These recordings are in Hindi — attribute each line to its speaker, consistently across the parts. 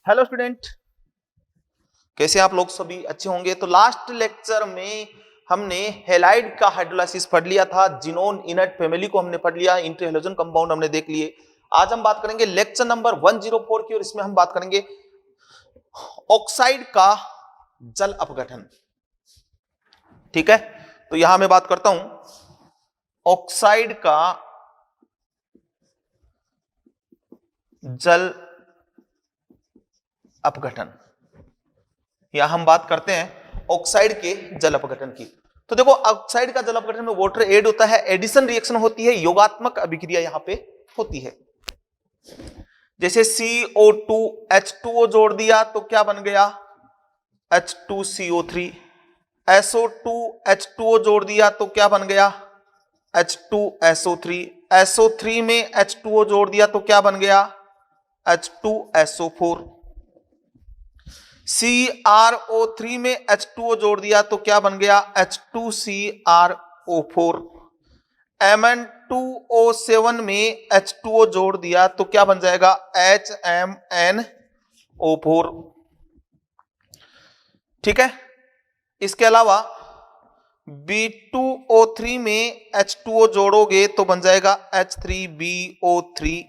Speaker 1: हेलो स्टूडेंट, कैसे आप लोग? सभी अच्छे होंगे। तो लास्ट लेक्चर में हमने हैलाइड का हाइड्रोलाइसिस पढ़ लिया था, जिनोन इनर्ट फैमिली को हमने पढ़ लिया, इंटर हैलोजन कंपाउंड हमने देख लिए। आज हम बात करेंगे लेक्चर नंबर 104 की, और इसमें हम बात करेंगे ऑक्साइड का जल अपघटन। ठीक है, तो यहां मैं बात करता हूं ऑक्साइड का जल अपघटन। यहां हम बात करते हैं ऑक्साइड के जल अपघटन की। तो देखो, ऑक्साइड का जल अपघटन में वाटर ऐड होता है, एडिशन रिएक्शन होती है, योगात्मक अभिक्रिया यहां पे होती है। जैसे CO2 H2O जोड़ दिया तो क्या बन गया? H2CO3। SO2 H2O जोड़ दिया तो क्या बन गया? H2SO3। SO3 में H2O जोड़ दिया तो क्या बन गया? H2SO4। CrO3 में H2O जोड़ दिया तो क्या बन गया? H2CrO4। Mn2O7 में H2O जोड़ दिया तो क्या बन जाएगा? HMnO4। ठीक है, इसके अलावा B2O3 में H2O जोड़ोगे तो बन जाएगा H3BO3।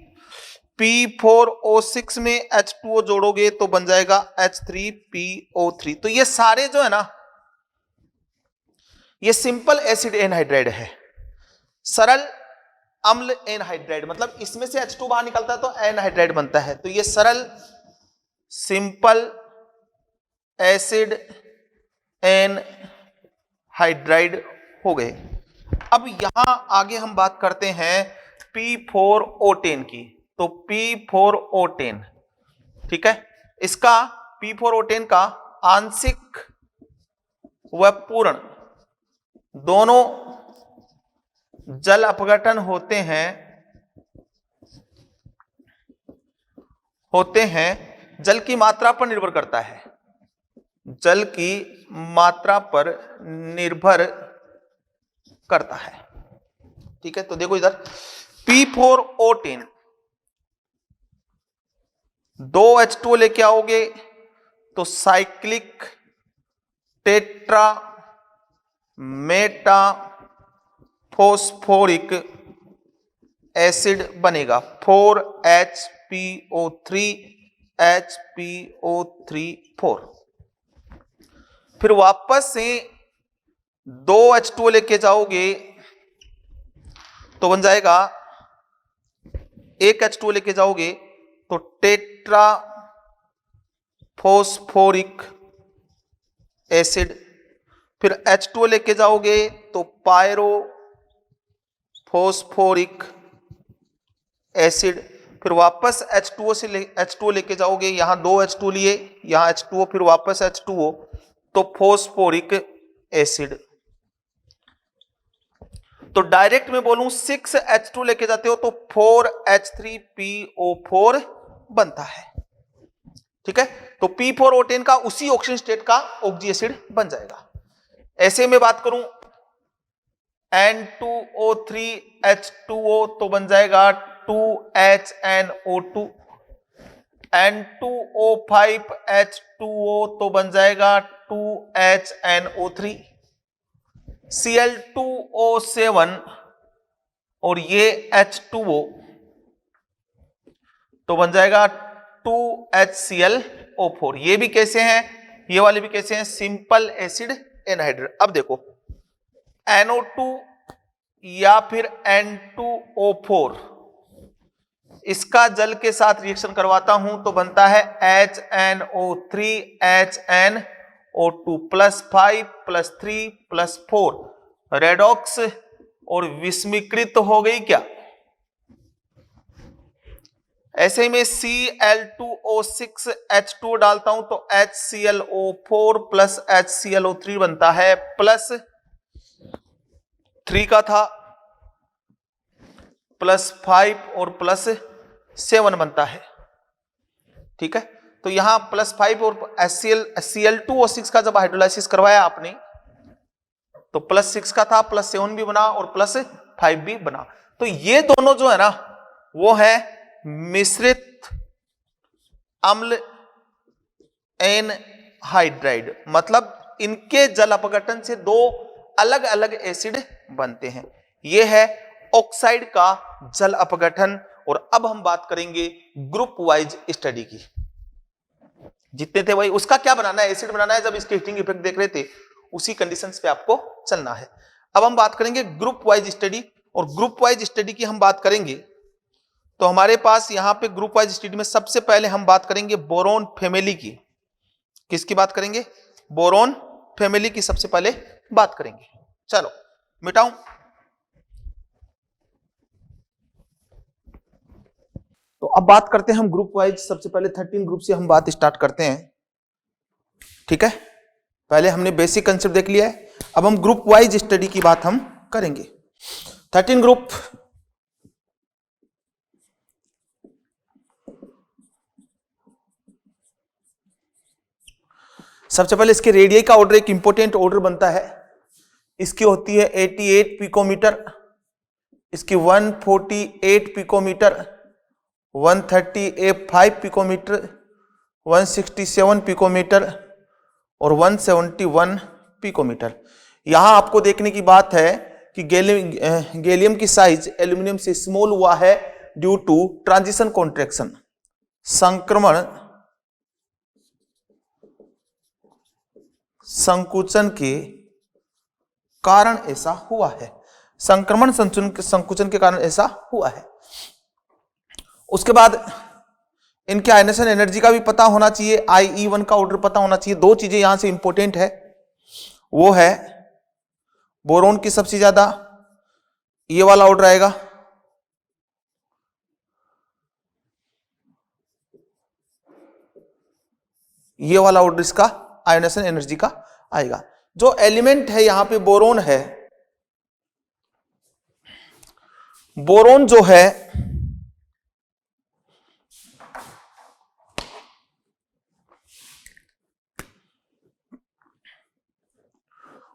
Speaker 1: P4O6 में H2O जोड़ोगे तो बन जाएगा H3PO3। तो ये सारे जो है ना, ये सिंपल एसिड एनहाइड्राइड है, सरल अम्ल एनहाइड्राइड। मतलब इसमें से H2 बाहर निकलता है तो एनहाइड्राइड बनता है। तो ये सरल सिंपल एसिड एनहाइड्राइड हो गए। अब यहां आगे हम बात करते हैं P4O10 की। तो P4O10, ठीक है, इसका P4O10 का आंशिक व पूर्ण दोनों जल अपघटन होते हैं जल की मात्रा पर निर्भर करता है, जल की मात्रा पर निर्भर करता है। ठीक है, तो देखो इधर P4O10 दो H2O लेके आओगे तो cyclic tetra Meta phosphoric acid बनेगा, 4HPO3 HPO3 4। फिर वापस से दो H2O लेके जाओगे तो बन जाएगा, एक H2O लेके जाओगे तो टेट्रा फोस्फोरिक एसिड। फिर H2O लेके जाओगे तो पायरो फोस्फोरिक एसिड। फिर वापस H2O लेके जाओगे, यहां दो H2O लिए, यहां H2O, फिर वापस H2O, तो फोस्फोरिक एसिड। तो डायरेक्ट में बोलूं 6H2 लेके जाते हो तो 4H3PO4 बनता है। ठीक है, तो P4O10 का उसी ऑक्सीजन स्टेट का ऑक्सी एसिड बन जाएगा। ऐसे में बात करूं N2O3H2O तो बन जाएगा 2HNO2। N2O5H2O तो बन जाएगा 2HNO3। Cl2O7 और ये H2O तो बन जाएगा 2HClO4। ये भी कैसे हैं? ये वाले भी कैसे हैं? Simple acid anhydride. अब देखो, NO2 या फिर N2O4, इसका जल के साथ रिएक्शन करवाता हूं तो बनता है HNO3 HNO2 +5 +3 +4 रेडॉक्स और विस्मीकृत हो गई क्या? ऐसे में Cl2O6H2 डालता हूं तो HClO4 HClO3 बनता है, +3 का था, +5 और +7 बनता है। ठीक है, तो यहां +5 और Cl2O6 का जब हाइड्रोलाइसिस करवाया आपने तो +6 का था, +7 भी बना और +5 भी बना। तो ये दोनों जो है ना, वो है मिश्रित अम्ल एनहाइड्राइड, मतलब इनके जल अपघटन से दो अलग अलग एसिड बनते हैं। यह है ऑक्साइड का जल अपघटन। और अब हम बात करेंगे ग्रुप वाइज स्टडी की। जितने थे वही, उसका क्या बनाना है, एसिड बनाना है। जब इसके हीटिंग इफेक्ट देख रहे थे उसी कंडीशंस पे आपको चलना है। अब हम बात करेंगे ग्रुप वाइज स्टडी। और ग्रुप वाइज स्टडी की हम बात करेंगे तो हमारे पास यहां पे ग्रुप वाइज स्टडी में सबसे पहले हम बात करेंगे बोरोन फैमिली की। किसकी बात करेंगे? बोरोन फैमिली की सबसे पहले बात करेंगे। चलो मिटाऊं। तो अब बात करते हैं हम ग्रुप वाइज। सबसे पहले 13 ग्रुप से हम बात स्टार्ट करते हैं। ठीक है, पहले हमने बेसिक कंसेप्ट देख लिया है, अब हम ग्रुप वाइज स्टडी की बात हम करेंगे। 13 ग्रुप। सबसे पहले इसके रेडियई का ऑर्डर एक इंपॉर्टेंट ऑर्डर बनता है। इसकी होती है 88 पिकोमीटर, इसकी 148 पिकोमीटर, 130 पिकोमीटर, 167 पिकोमीटर और 171 पिकोमीटर। यहां आपको देखने की बात है कि गैलियम की साइज एल्यूमिनियम से स्मॉल हुआ है ड्यू टू ट्रांजिशन कॉन्ट्रैक्शन, संक्रमण संकुचन के कारण ऐसा हुआ है। संक्रमण संकुचन के कारण ऐसा हुआ है। उसके बाद इनके आयनेशन एनर्जी का भी पता होना चाहिए, IE1 का ऑर्डर पता होना चाहिए। दो चीजें यहां से इंपॉर्टेंट है, वो है बोरोन की सबसे ज्यादा ये वाला ऑर्डर आएगा, ये वाला ऑर्डर इसका आयनेशन एनर्जी का आएगा। जो एलिमेंट है यहां पे बोरोन है, बोरोन जो है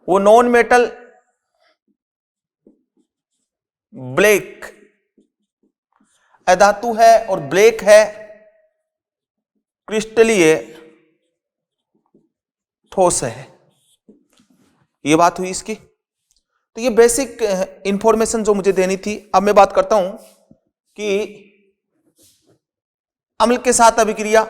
Speaker 1: वो नॉन मेटल ब्लैक अधातु है और ब्लैक है, क्रिस्टलीय ठोस है। ये बात हुई इसकी। तो ये बेसिक इंफॉर्मेशन जो मुझे देनी थी। अब मैं बात करता हूं कि अम्ल के साथ अभिक्रिया।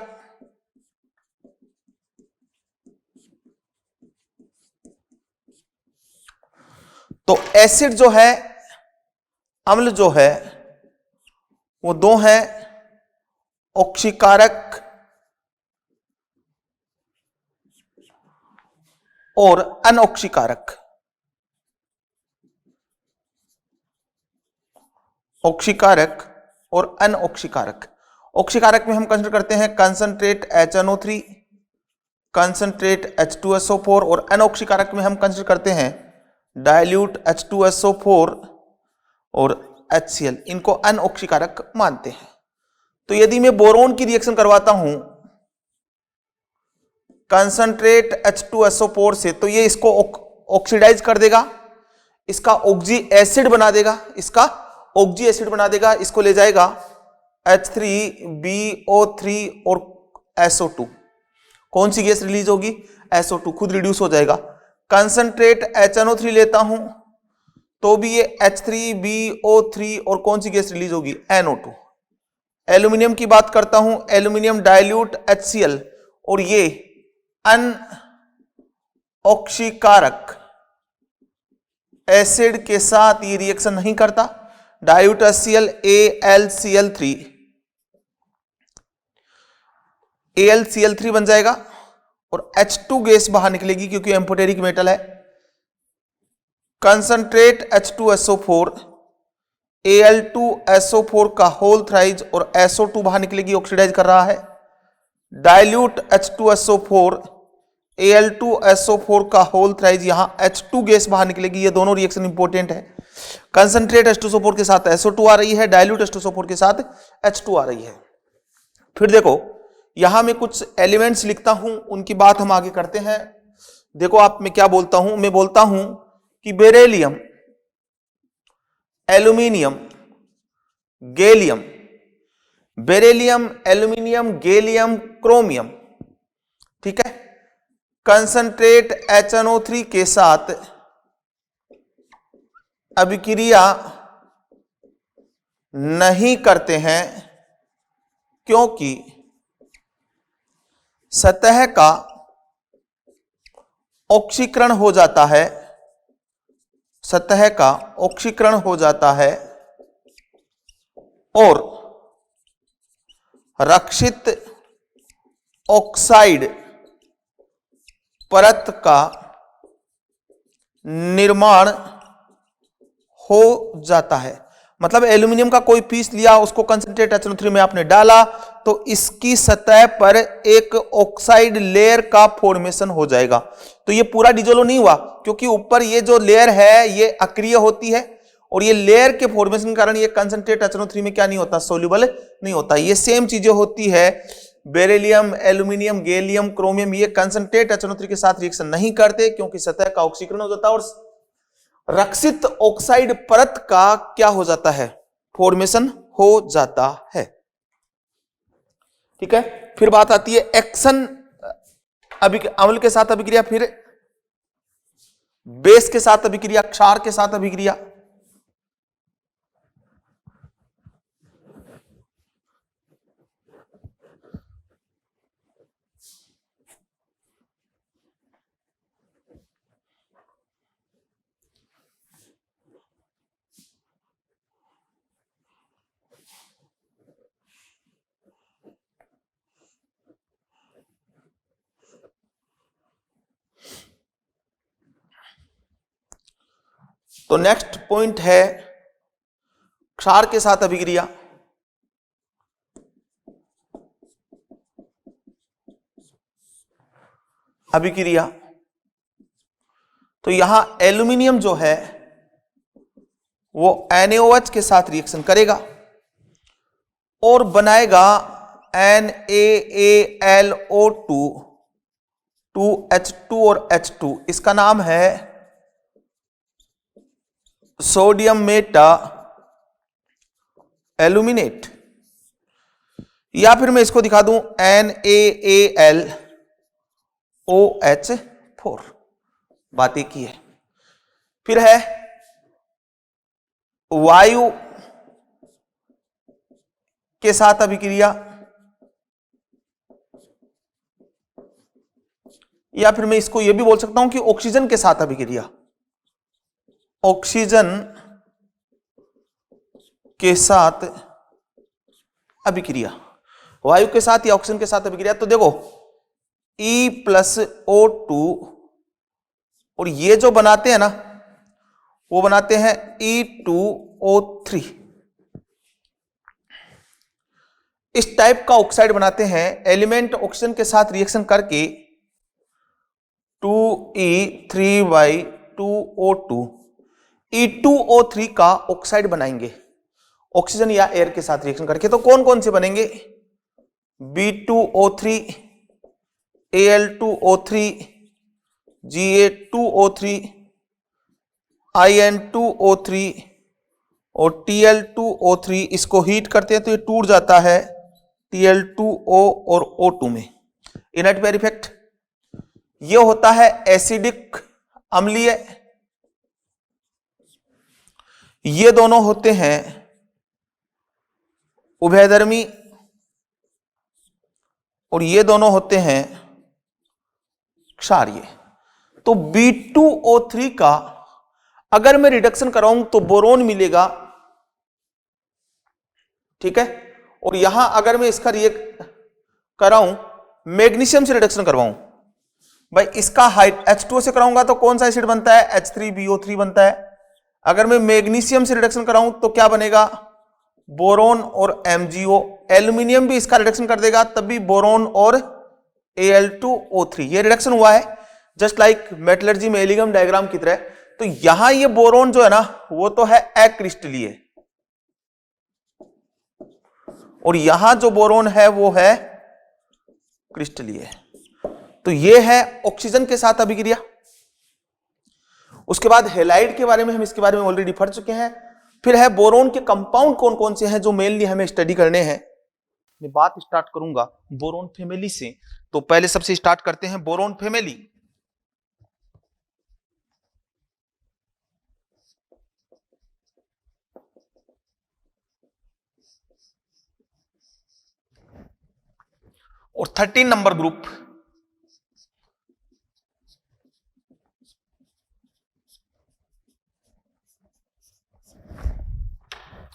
Speaker 1: तो एसिड जो है, अम्ल जो है, वो दो है, ऑक्सीकारक और अनऑक्सीकारक। ऑक्सीकारक और अनऑक्सीकारक। ऑक्सीकारक में हम कंसिडर करते हैं कंसंट्रेट HNO3, कंसंट्रेट H2SO4, और अनऑक्सीकारक में हम कंसिडर करते हैं डाइल्यूट H2SO4 और HCl। इनको अनऑक्सीकारक मानते हैं। तो यदि मैं बोरोन की रिएक्शन करवाता हूं कंसंट्रेट H2SO4 से, तो ये इसको ऑक्सीडाइज कर देगा, इसका ऑक्सी एसिड बना देगा, इसका ऑक्सी एसिड बना देगा, इसको ले जाएगा H3BO3 और SO2। कौन सी गैस रिलीज होगी? SO2 खुद रिड्यूस हो जाएगा। कंसंट्रेट HNO3 लेता हूं तो भी ये H3BO3 और कौन सी गैस रिलीज होगी? NO2। एल्यूमिनियम की बात करता हूं, एल्यूमिनियम डाइल्यूट HCl, और ये अनऑक्सीकारक एसिड के साथ ये रिएक्शन नहीं करता। डाइल्यूट HCl AlCl3, AlCl3 बन जाएगा और H2 गैस बाहर निकलेगी क्योंकि एम्फोटेरिक मेटल है। कंसंट्रेट H2SO4, Al2SO4 का होल थ्राइज और SO2 बाहर निकलेगी, ऑक्सीडाइज कर रहा है। डाइल्यूट H2SO4, Al2SO4 का होल थ्राइज, यहां H2 गैस बाहर निकलेगी। ये दोनों रिएक्शन इंपॉर्टेंट है। कंसंट्रेट H2SO4 के साथ SO2 आ रही है, डाइल्यूट H2SO4 के साथ H2 आ रही है। फिर देखो यहां मैं कुछ एलिमेंट्स लिखता हूं, उनकी बात हम आगे करते हैं। देखो आप, मैं क्या बोलता हूं, मैं बोलता हूं कि beryllium, aluminium, gallium, beryllium, aluminium, gallium, chromium, ठीक है। कंसंट्रेट HNO3 के साथ अभिक्रिया नहीं करते हैं क्योंकि सतह का ऑक्सीकरण हो जाता है, सतह का ऑक्सीकरण हो जाता है और रक्षित ऑक्साइड परत का निर्माण हो जाता है। मतलब एल्यूमिनियम का कोई पीस लिया, उसको कंसंट्रेट HNO3 में आपने डाला तो इसकी सतह पर एक ऑक्साइड लेयर का फॉर्मेशन हो जाएगा। तो ये पूरा डिजोल्व नहीं हुआ क्योंकि ऊपर ये जो लेयर है ये अक्रिय होती है और ये लेयर के फॉर्मेशन के कारण ये कंसंट्रेट HNO3 में क्या नहीं होता, सोल्यूबल नहीं होता। ये सेम चीजें होती है बेरिलियम, एल्यूमिनियम, गैलियम, क्रोमियम, ये कंसंट्रेट HNO3 के साथ रिएक्शन नहीं करते क्योंकि सतह का ऑक्सीकरण हो जाता है और रक्षित ऑक्साइड परत का क्या हो जाता है, फॉर्मेशन हो जाता है। ठीक है। फिर बात आती है एक्शन अम्ल के साथ अभिक्रिया, फिर बेस के साथ अभिक्रिया, क्षार के साथ अभिक्रिया। तो नेक्स्ट पॉइंट है क्षार के साथ अभिक्रिया। अभिक्रिया तो यहां एल्यूमिनियम जो है वो NaOH के साथ रिएक्शन करेगा और बनाएगा NaAlO2, 2H2 और H2। इसका नाम है सोडियम मेटा एल्यूमिनेट, या फिर मैं इसको दिखा दूं NaAlOH4। बात एक ही है। फिर है वायु के साथ अभिक्रिया, या फिर मैं इसको यह भी बोल सकता हूं कि ऑक्सीजन के साथ अभिक्रिया। ऑक्सीजन के साथ अभिक्रिया, वायु के साथ या ऑक्सीजन के साथ अभिक्रिया। तो देखो E+O2 और ये जो बनाते हैं ना वो बनाते हैं E2O3। इस टाइप का ऑक्साइड बनाते हैं। एलिमेंट ऑक्सीजन के साथ रिएक्शन करके 2E3/2O2 E2O3 का ऑक्साइड बनाएंगे ऑक्सीजन या एयर के साथ रिएक्शन करके। तो कौन कौन से बनेंगे? B2O3, Al2O3, Ga2O3, In2O3 और Tl2O3। इसको हीट करते हैं तो ये टूट जाता है Tl2O और O2 में। इनर्ट पेयर इफेक्ट ये होता है एसिडिक अम्लीय। ये दोनों होते हैं उभयधर्मी और ये दोनों होते हैं क्षारीय। तो B2O3 का अगर मैं रिडक्शन कराऊं तो बोरोन मिलेगा, ठीक है। और यहां अगर मैं इसका रिएक्ट कराऊं मैग्नीशियम से रिडक्शन करवाऊं, भाई इसका हाइट H2O से कराऊंगा तो कौन सा एसिड बनता है? H3BO3 बनता है। अगर मैं मैग्नीशियम से रिडक्शन कराऊं तो क्या बनेगा? बोरोन और MgO। एल्यूमिनियम भी इसका रिडक्शन कर देगा तब भी बोरोन और Al2O3। ये रिडक्शन हुआ है जस्ट लाइक मेटलर्जी में एलिगम डायग्राम की तरह। तो यहां ये बोरोन जो है ना वो तो है अक्रिस्टलीय और यहां जो बोरोन है वो है क्रिस्टलीय। तो ये है ऑक्सीजन के साथ अभिक्रिया। उसके बाद हैलाइड के बारे में हम इसके बारे में ऑलरेडी पढ़ चुके हैं। फिर है बोरोन के कंपाउंड कौन कौन से हैं जो मेनली हमें स्टडी करने हैं। मैं बात स्टार्ट करूंगा बोरोन फैमिली से। तो पहले सबसे स्टार्ट करते हैं बोरोन फैमिली। और 13 नंबर ग्रुप,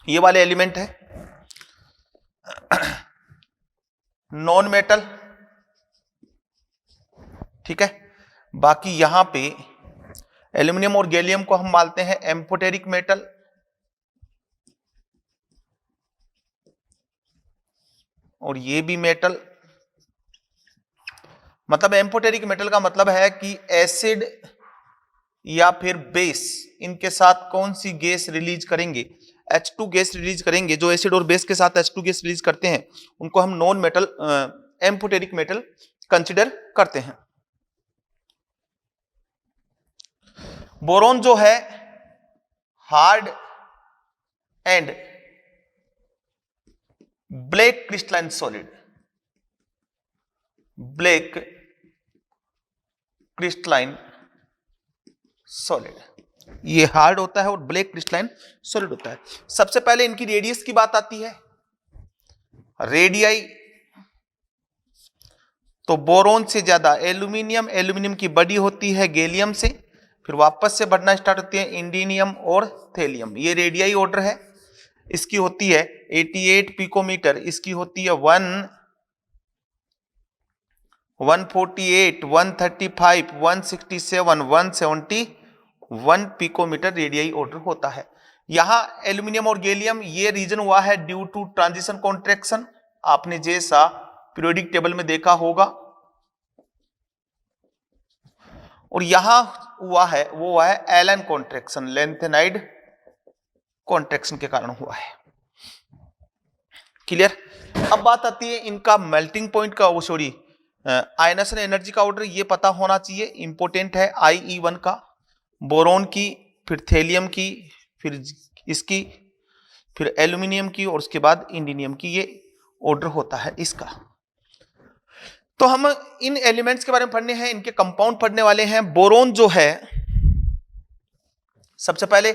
Speaker 1: ये वाले एलिमेंट है नॉन मेटल, ठीक है। बाकी यहां पे एल्यूमिनियम और गैलियम को हम मानते हैं एम्फोटेरिक मेटल, और ये भी मेटल। मतलब एम्फोटेरिक मेटल का मतलब है कि एसिड या फिर बेस, इनके साथ कौन सी गैस रिलीज करेंगे, H2 गैस रिलीज करेंगे। जो एसिड और बेस के साथ H2 गैस रिलीज करते हैं उनको हम non metal amphoteric metal consider करते हैं। बोरोन जो है hard and black crystalline solid, black crystalline solid, ये हार्ड होता है और ब्लैक क्रिस्टलाइन सॉलिड होता है। सबसे पहले इनकी रेडियस की बात आती है, रेडियाई। तो बोरोन से ज्यादा एल्यूमिनियम, एल्यूमिनियम की बड़ी होती है गैलियम से, फिर वापस से बढ़ना स्टार्ट होती है इंडिनियम और थेलियम। ये रेडियाई ऑर्डर है। इसकी होती है 88 पिकोमीटर, इसकी होती है 148, 135, 167, 171 पिकोमीटर रेडियाई ऑर्डर होता है। यहां एल्यूमिनियम और गैलियम ये रीजन हुआ है ड्यू टू ट्रांजिशन कॉन्ट्रैक्शन, आपने जैसा पीरियोडिक टेबल में देखा होगा। और यहां हुआ है वो हुआ है एलन कॉन्ट्रैक्शन, लेंथेनाइड कॉन्ट्रैक्शन के कारण हुआ है। क्लियर। अब बात आती है इनका मेल्टिंग पॉइंट का, वो सॉरी आयनेशन एनर्जी का ऑर्डर ये पता होना चाहिए, इंपॉर्टेंट है। IE1 का, बोरोन की, फिर थेलियम की, फिर इसकी, फिर एल्यूमिनियम की, और उसके बाद इंडिनियम की, ये ऑर्डर होता है इसका। तो हम इन एलिमेंट्स के बारे में पढ़ने हैं, इनके कंपाउंड पढ़ने वाले हैं। बोरोन जो है सबसे पहले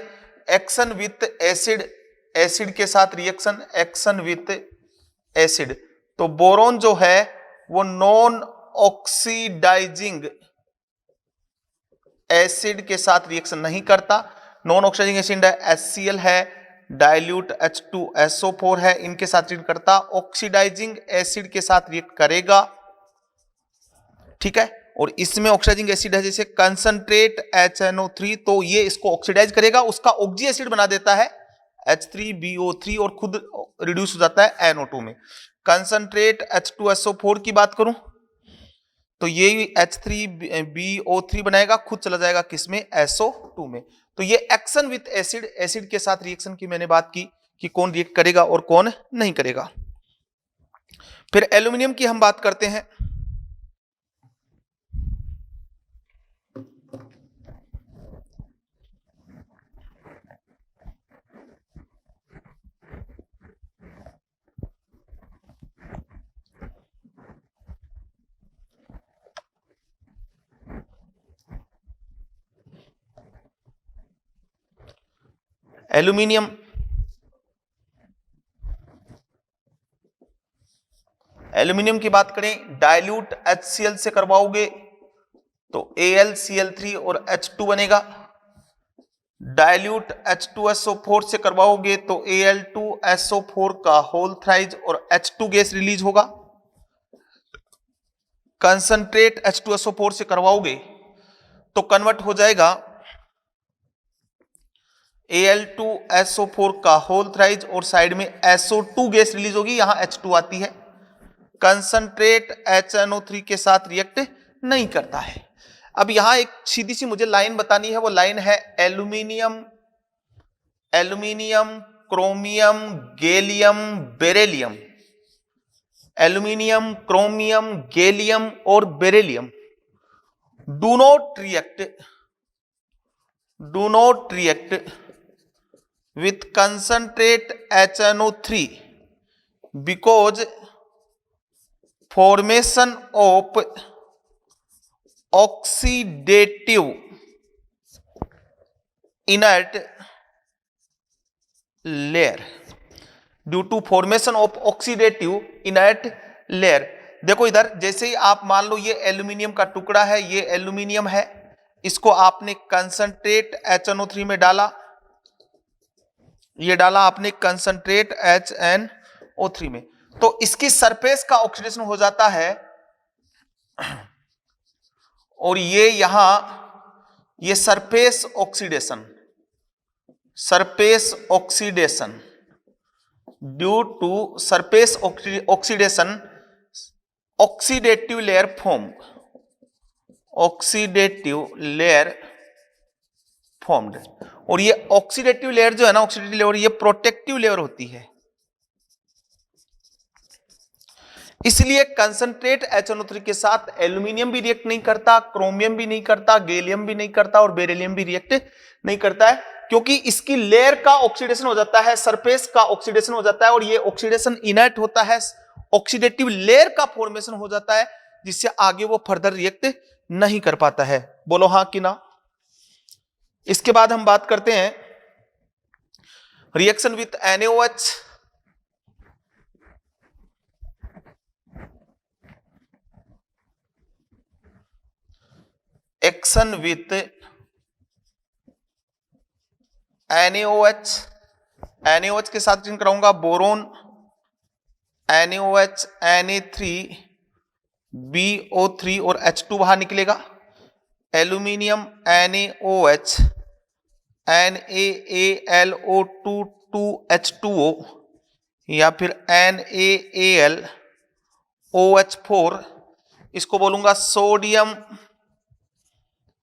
Speaker 1: एक्शन विथ एसिड, एसिड के साथ रिएक्शन, एक्शन विथ एसिड। तो बोरोन जो है वो नॉन ऑक्सीडाइजिंग एसिड के साथ रिएक्शन नहीं करता। नॉन ऑक्सीडाइजिंग एसिड HCl है, डाइल्यूट H2SO4 है, इनके साथ रिएक्ट करता। ऑक्सीडाइजिंग एसिड के साथ रिएक्ट करेगा, ठीक है। और इसमें ऑक्सीडाइजिंग एसिड है जैसे कंसंट्रेट HNO3, तो ये इसको ऑक्सीडाइज करेगा, उसका ऑक्सी एसिड बना देता है H3BO3 और खुद रिड्यूस हो जाता है NO2 में। कंसंट्रेट H2SO4 की बात करूं तो ये H3BO3 बनाएगा, खुद चला जाएगा किसमें, SO2 में। तो ये एक्शन विथ एसिड, एसिड के साथ रिएक्शन की मैंने बात की कि कौन रिएक्ट करेगा और कौन नहीं करेगा। फिर एल्यूमिनियम की हम बात करते हैं। एल्यूमिनियम, एल्यूमिनियम की बात करें, डाइल्यूट HCl से करवाओगे तो AlCl3 और H2 बनेगा। डाइल्यूट H2SO4 से करवाओगे तो Al2SO4 का होल थ्राइज और H2 गैस रिलीज होगा। कंसंट्रेट H2SO4 से करवाओगे तो कन्वर्ट हो जाएगा Al2SO4 का होल थ्राइज और साइड में SO2 गैस रिलीज होगी, यहां H2 आती है। कंसंट्रेट HNO3 के साथ रिएक्ट नहीं करता है। अब यहां एक सीधी सी मुझे लाइन बतानी है, वो लाइन है aluminium, aluminium, chromium, gallium, beryllium. Aluminium, chromium, gallium और beryllium do not react with concentrate HNO3 because formation of oxidative inert layer, due to formation of oxidative inert layer. देखो इधर, जैसे ही आप मान लो ये एल्यूमिनियम का टुकड़ा है, ये एल्यूमिनियम है, इसको आपने कंसंट्रेट HNO3 में डाला, ये डाला आपने कंसंट्रेट HNO3 में, तो इसकी सरफेस का ऑक्सीडेशन हो जाता है, और ये यहां ये surface oxidation due to surface oxidation oxidative layer form, oxidative layer formed. और ये ऑक्सीडेटिव लेयर जो है ना, ऑक्सीडेटिव लेयर, ये प्रोटेक्टिव लेयर होती है। इसलिए कंसंट्रेट HNO3 के साथ एल्यूमिनियम भी रिएक्ट नहीं करता, क्रोमियम भी नहीं करता, गैलियम भी नहीं करता, और बेरिलियम भी रिएक्ट नहीं करता है, क्योंकि इसकी लेयर का ऑक्सीडेशन हो जाता है, सरफेस का ऑक्सीडेशन हो जाता है, और ये ऑक्सीडेशन इनर्ट होता है, ऑक्सीडेटिव लेयर का फॉर्मेशन हो जाता है, जिससे आगे वो फर्दर रिएक्ट नहीं कर पाता है। बोलो हाँ कि ना। इसके बाद हम बात करते हैं reaction with NaOH। Action with NaOH, NaOH के साथ रिएक्शन कराऊंगा बोरोन NaOH Na3BO3 और H2 बाहर निकलेगा, एल्यूमिनियम NaOH NaAlO2 2H2O, या फिर NaAlOH4, इसको बोलूंगा सोडियम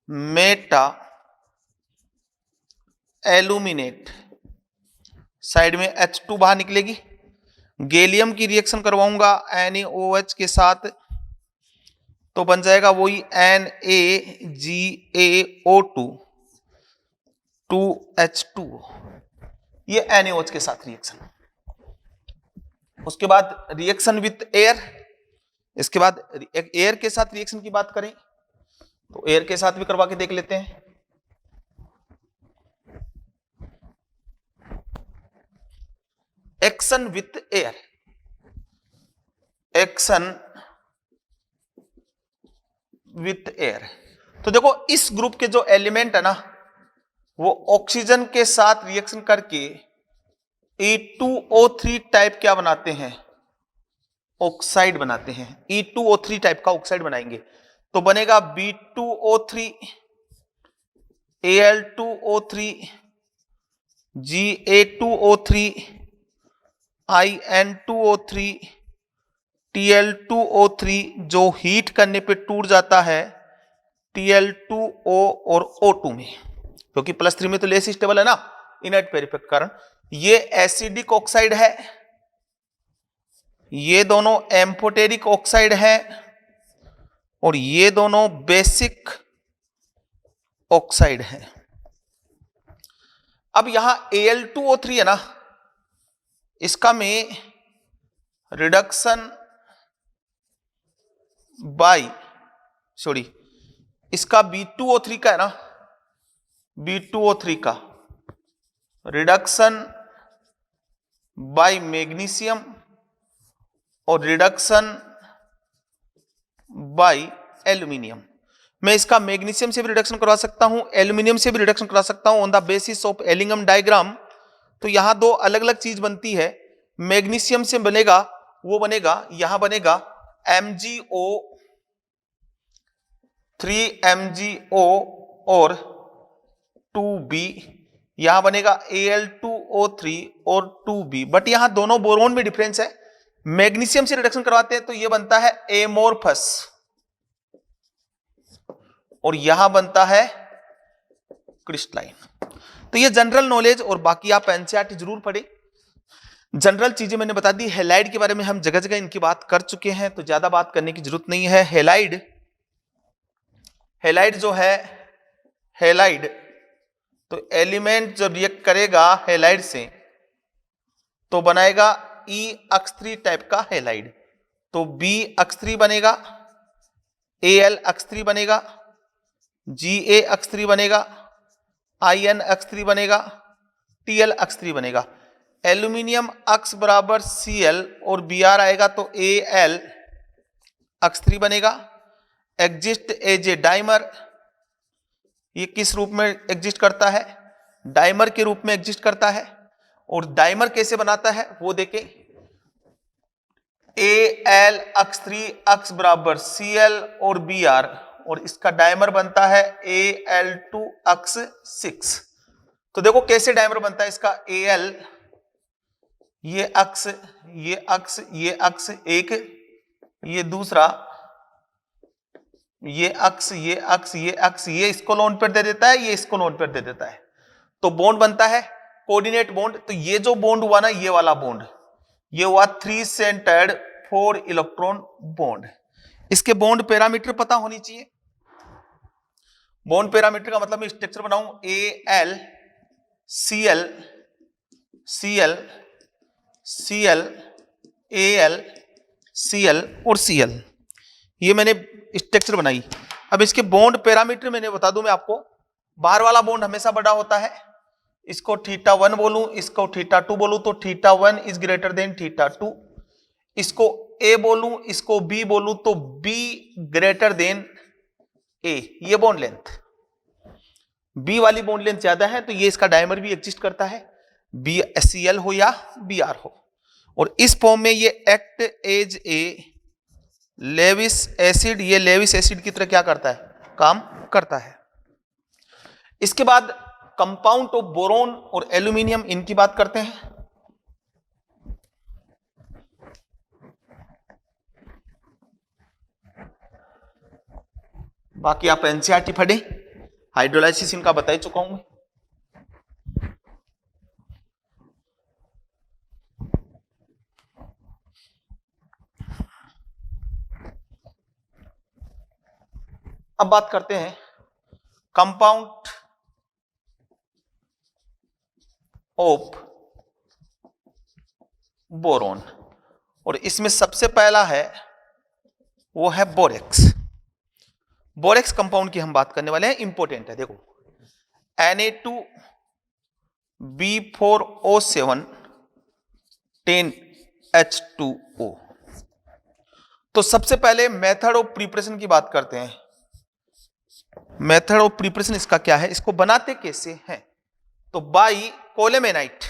Speaker 1: मेटा एल्यूमिनेट, साइड में H2 बाहर निकलेगी। गैलियम की रिएक्शन करवाऊंगा NaOH के साथ, तो बन जाएगा वही NaGaO2 2H2, ये NaOH के साथ रिएक्शन। उसके बाद रिएक्शन विथ एयर, इसके बाद एयर के साथ रिएक्शन की बात करें तो एयर के साथ भी करवा के देख लेते हैं। Action with air, action with air, तो देखो इस ग्रुप के जो एलिमेंट है ना, वो ऑक्सीजन के साथ रिएक्शन करके E2O3 टाइप क्या बनाते हैं, ऑक्साइड बनाते हैं। E2O3 टाइप का ऑक्साइड बनाएंगे, तो बनेगा B2O3 Al2O3 Ga2O3 In2O3 Tl2O3, जो हीट करने पे टूट जाता है Tl2O और O2 में, क्योंकि +3 में तो लेस स्टेबल है ना इनर्ट पेयर इफेक्ट कारण। ये एसिडिक ऑक्साइड है, ये दोनों एम्फोटेरिक ऑक्साइड है, और ये दोनों बेसिक ऑक्साइड है। अब यहां Al2O3 है ना, इसका में रिडक्शन बाय इसका B2O3 का है ना, B2O3 का रिडक्शन बाय मैग्नीशियम और रिडक्शन बाय एल्यूमिनियम। मैं इसका मैग्नीशियम से भी रिडक्शन करवा सकता हूं, एल्यूमिनियम से भी रिडक्शन करवा सकता हूं on the basis of Ellingham diagram. तो यहां दो अलग अलग चीज बनती है। मैग्नीशियम से बनेगा, वो बनेगा, यहां बनेगा MgO 3MgO और 2B, यहां बनेगा Al2O3 और 2B। बट यहां दोनों बोरोन में डिफरेंस है। मैग्नीशियम से रिडक्शन करवाते हैं तो यह बनता है एमोर्फस, और यहां बनता है क्रिस्टलाइन। तो ये जनरल नॉलेज, और बाकी आप एनसीईआरटी जरूर पढ़ें। जनरल चीजें मैंने बता दी। हैलाइड के बारे में हम जगह जगह इनकी बात कर चुके हैं, तो ज्यादा बात करने की जरूरत नहीं है। हैलाइड जो है, हैलाइड तो एलिमेंट जब रिएक्ट करेगा हैलाइड से तो बनाएगा E अक्ष 3 टाइप का हैलाइड। तो B(3) बनेगा, Al(3) बनेगा, Ga(3) बनेगा, In(3) बनेगा, Tl(3) बनेगा। एल्यूमिनियम अक्स बराबर Cl और Br आएगा तो Al(3) बनेगा। एग्जिस्ट एज ए डाइमर, ये किस रूप में एग्जिस्ट करता है? डाइमर के रूप में एग्जिस्ट करता है। और डाइमर कैसे बनाता है वो देखें। Al(3) अक्स बराबर Cl और Br, और इसका डायमर बनता है Al2 अक्स 6। तो देखो कैसे डायमर बनता है इसका। Al, ये अक्स, ये अक्स, ये अक्स एक, ये दूसरा, ये अक्स, ये अक्स, ये अक्स, ये इसको लोन पेयर दे देता है, ये इसको लोन पेयर दे देता है। तो बॉन्ड बनता है कोऑर्डिनेट बॉन्ड। तो ये जो बॉन्ड हुआ ना, ये वाला बॉन्ड, ये हुआ 3 सेंटर्ड 4 इलेक्ट्रॉन बॉन्ड। इसके बॉन्ड पैरामीटर पता होनी चाहिए। बॉन्ड पैरामीटर का मतलब मैं स्ट्रक्चर बनाऊं Al, Cl, Cl, Cl, Al, Cl और Cl, ये मैंने स्ट्रक्चर बनाई। अब इसके बॉन्ड पैरामीटर मैंने बता दूं मैं आपको। बाहर वाला बॉन्ड हमेशा बड़ा होता है, इसको θ1 बोलूं, इसको θ2 बोलूं तो θ1 इज ग्रेटर देन θ2। इसको A बोलूं, इसको B बोलूं तो B ग्रेटर देन A। ये बॉन्ड लेंथ, B वाली बॉन्ड लेंथ ज्यादा है तो ये इसका डायमर भी एग्जिस्ट करता है, BCl हो या Br हो। और इस फॉर्म में ये act as a Lewis acid, ये लेविस एसिड की तरह क्या करता है? काम करता है। इसके बाद कंपाउंड ऑफ बोरोन और एल्यूमिनियम, इनकी बात करते हैं। बाकी आप एनसीईआरटी पढ़े, हाइड्रोलाइसिस इनका बता ही चुका हूं। अब बात करते हैं कंपाउंड ऑफ बोरोन, और इसमें सबसे पहला है वो है बोरेक्स। बोरेक्स कंपाउंड की हम बात करने वाले हैं, इंपॉर्टेंट है। देखो Na2B4O7 10H2O। तो सबसे पहले मेथड ऑफ प्रिपरेशन की बात करते हैं। मेथड ऑफ प्रिपरेशन इसका क्या है, इसको बनाते कैसे हैं? तो बाई कोलेमेनाइट,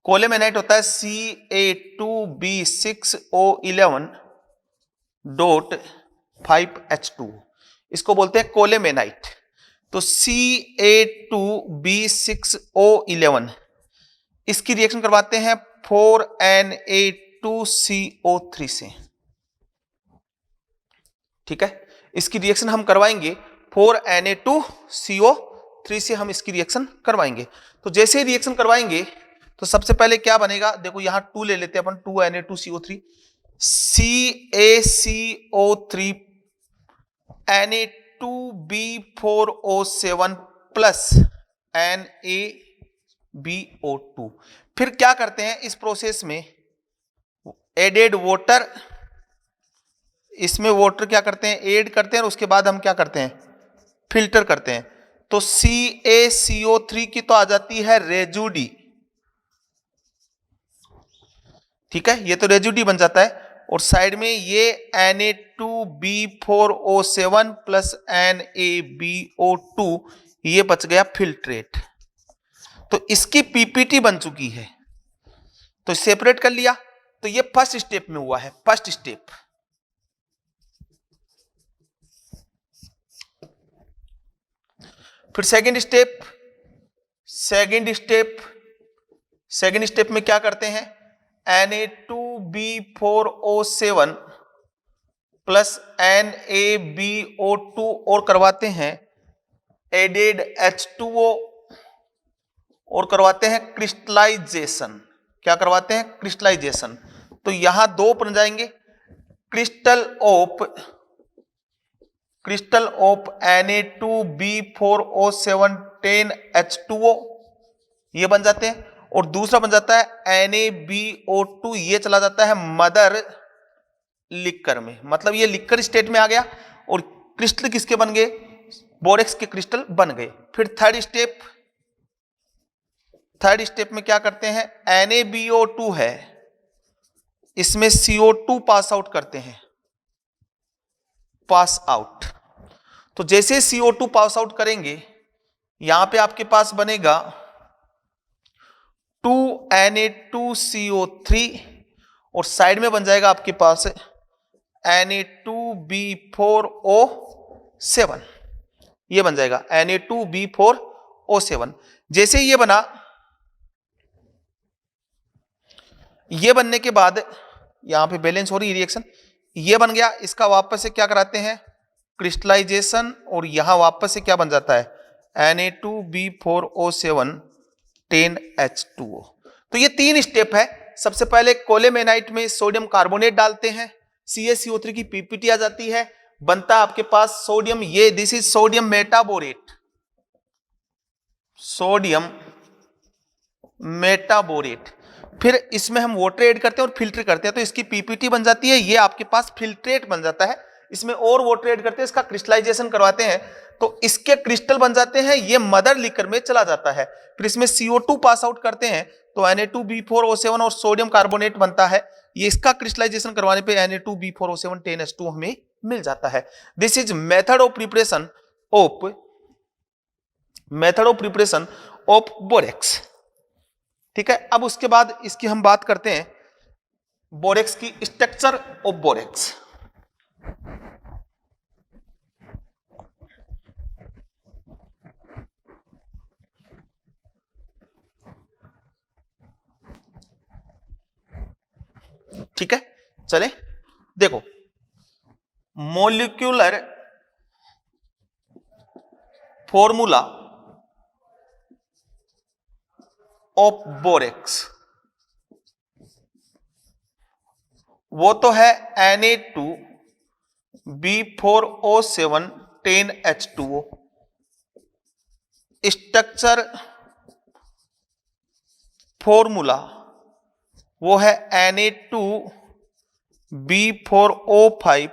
Speaker 1: कोलेमेनाइट होता है Ca2B6O11.5H2, इसको बोलते हैं कोलेमेनाइट। तो Ca2B6O11, इसकी रिएक्शन करवाते हैं 4Na2CO3 से। ठीक है, इसकी रिएक्शन हम करवाएंगे 4Na2CO3 से, हम इसकी रिएक्शन करवाएंगे। तो जैसे ही रिएक्शन करवाएंगे तो सबसे पहले क्या बनेगा, देखो यहां 2 ले लेते हैं अपन, 2Na2CO3, CaCO3 Na2B4O7 plus NaBO2। फिर क्या करते हैं इस प्रोसेस में, एडेड वाटर, इसमें वाटर क्या करते हैं, ऐड करते हैं, और उसके बाद हम क्या करते हैं, फिल्टर करते हैं। तो CaCO3 की तो आ जाती है रेजुडी, ठीक है, ये तो रेजुडी बन जाता है। और साइड में ये Na2B4O7 प्लस NaBO2, ये बच गया फिल्ट्रेट। तो इसकी पीपीटी बन चुकी है, तो सेपरेट कर लिया। तो ये फर्स्ट स्टेप में हुआ है, फर्स्ट स्टेप। फिर सेकंड स्टेप, सेकंड स्टेप में क्या करते हैं, Na2B4O7 प्लस NaBO2 और करवाते हैं एडेड H2O, और करवाते हैं क्रिस्टलाइजेशन। क्या करवाते हैं, क्रिस्टलाइजेशन। तो यहां 2 बन जाएंगे, क्रिस्टल ऑफ Na2B4O7 10H2O, ये बन जाते हैं। और दूसरा बन जाता है NaBO2, ये चला जाता है मदर लिक्कर में, मतलब ये लिक्कर स्टेट में आ गया और क्रिस्टल किसके बन गए, बोरेक्स के क्रिस्टल बन गए। फिर थर्ड स्टेप में क्या करते हैं, NaBO2 है, इसमें CO2 पास आउट करते हैं, पास आउट। तो जैसे CO2 पास आउट करेंगे यहां पे आपके पास बनेगा 2Na2CO3 और साइड में बन जाएगा आपके पास Na2B4O7, ये बन जाएगा Na2B4O7। जैसे ये बना, ये बनने के बाद यहां पे बैलेंस हो रही रिएक्शन, ये बन गया, इसका वापस से क्या कराते हैं, क्रिस्टलाइजेशन, और यहां वापस से क्या बन जाता है Na2B4O7 10H2O। तो ये 3 स्टेप है। सबसे पहले कोलेमेनाइट में सोडियम कार्बोनेट डालते हैं, CaCO3 की पीपीटी आ जाती है, बनता है आपके पास सोडियम, ये this is sodium metaborate, sodium metaborate. फिर इसमें हम वाटर ऐड करते हैं और फिल्टर करते हैं, तो इसकी पीपीटी बन जाती है, ये आपके पास फिल्ट्रेट बन जाता है। इसमें और वाटर ऐड करते हैं, इसका क्रिस्टलाइजेशन करवाते हैं, तो इसके क्रिस्टल बन जाते हैं, ये मदर लिकर में चला जाता है। फिर इसमें CO2 पास आउट करते हैं तो Na2B4O7 और सोडियम कार्बोनेट बनता है, ये इसका क्रिस्टलाइजेशन करवाने पे Na2B4O7 10H2 हमें मिल जाता है। This is method of preparation of borax. ठीक है, अब उसके बाद इसकी हम बात करते हैं बोरेक्स की, स्ट्रक्चर ऑफ बोरेक्स। ठीक है, चले देखो, मॉलिक्यूलर फॉर्मूला ऑफ बोरेक्स, वो तो है Na2B4O7 10H2O। स्ट्रक्चर फॉर्मूला वो है Na2B4O5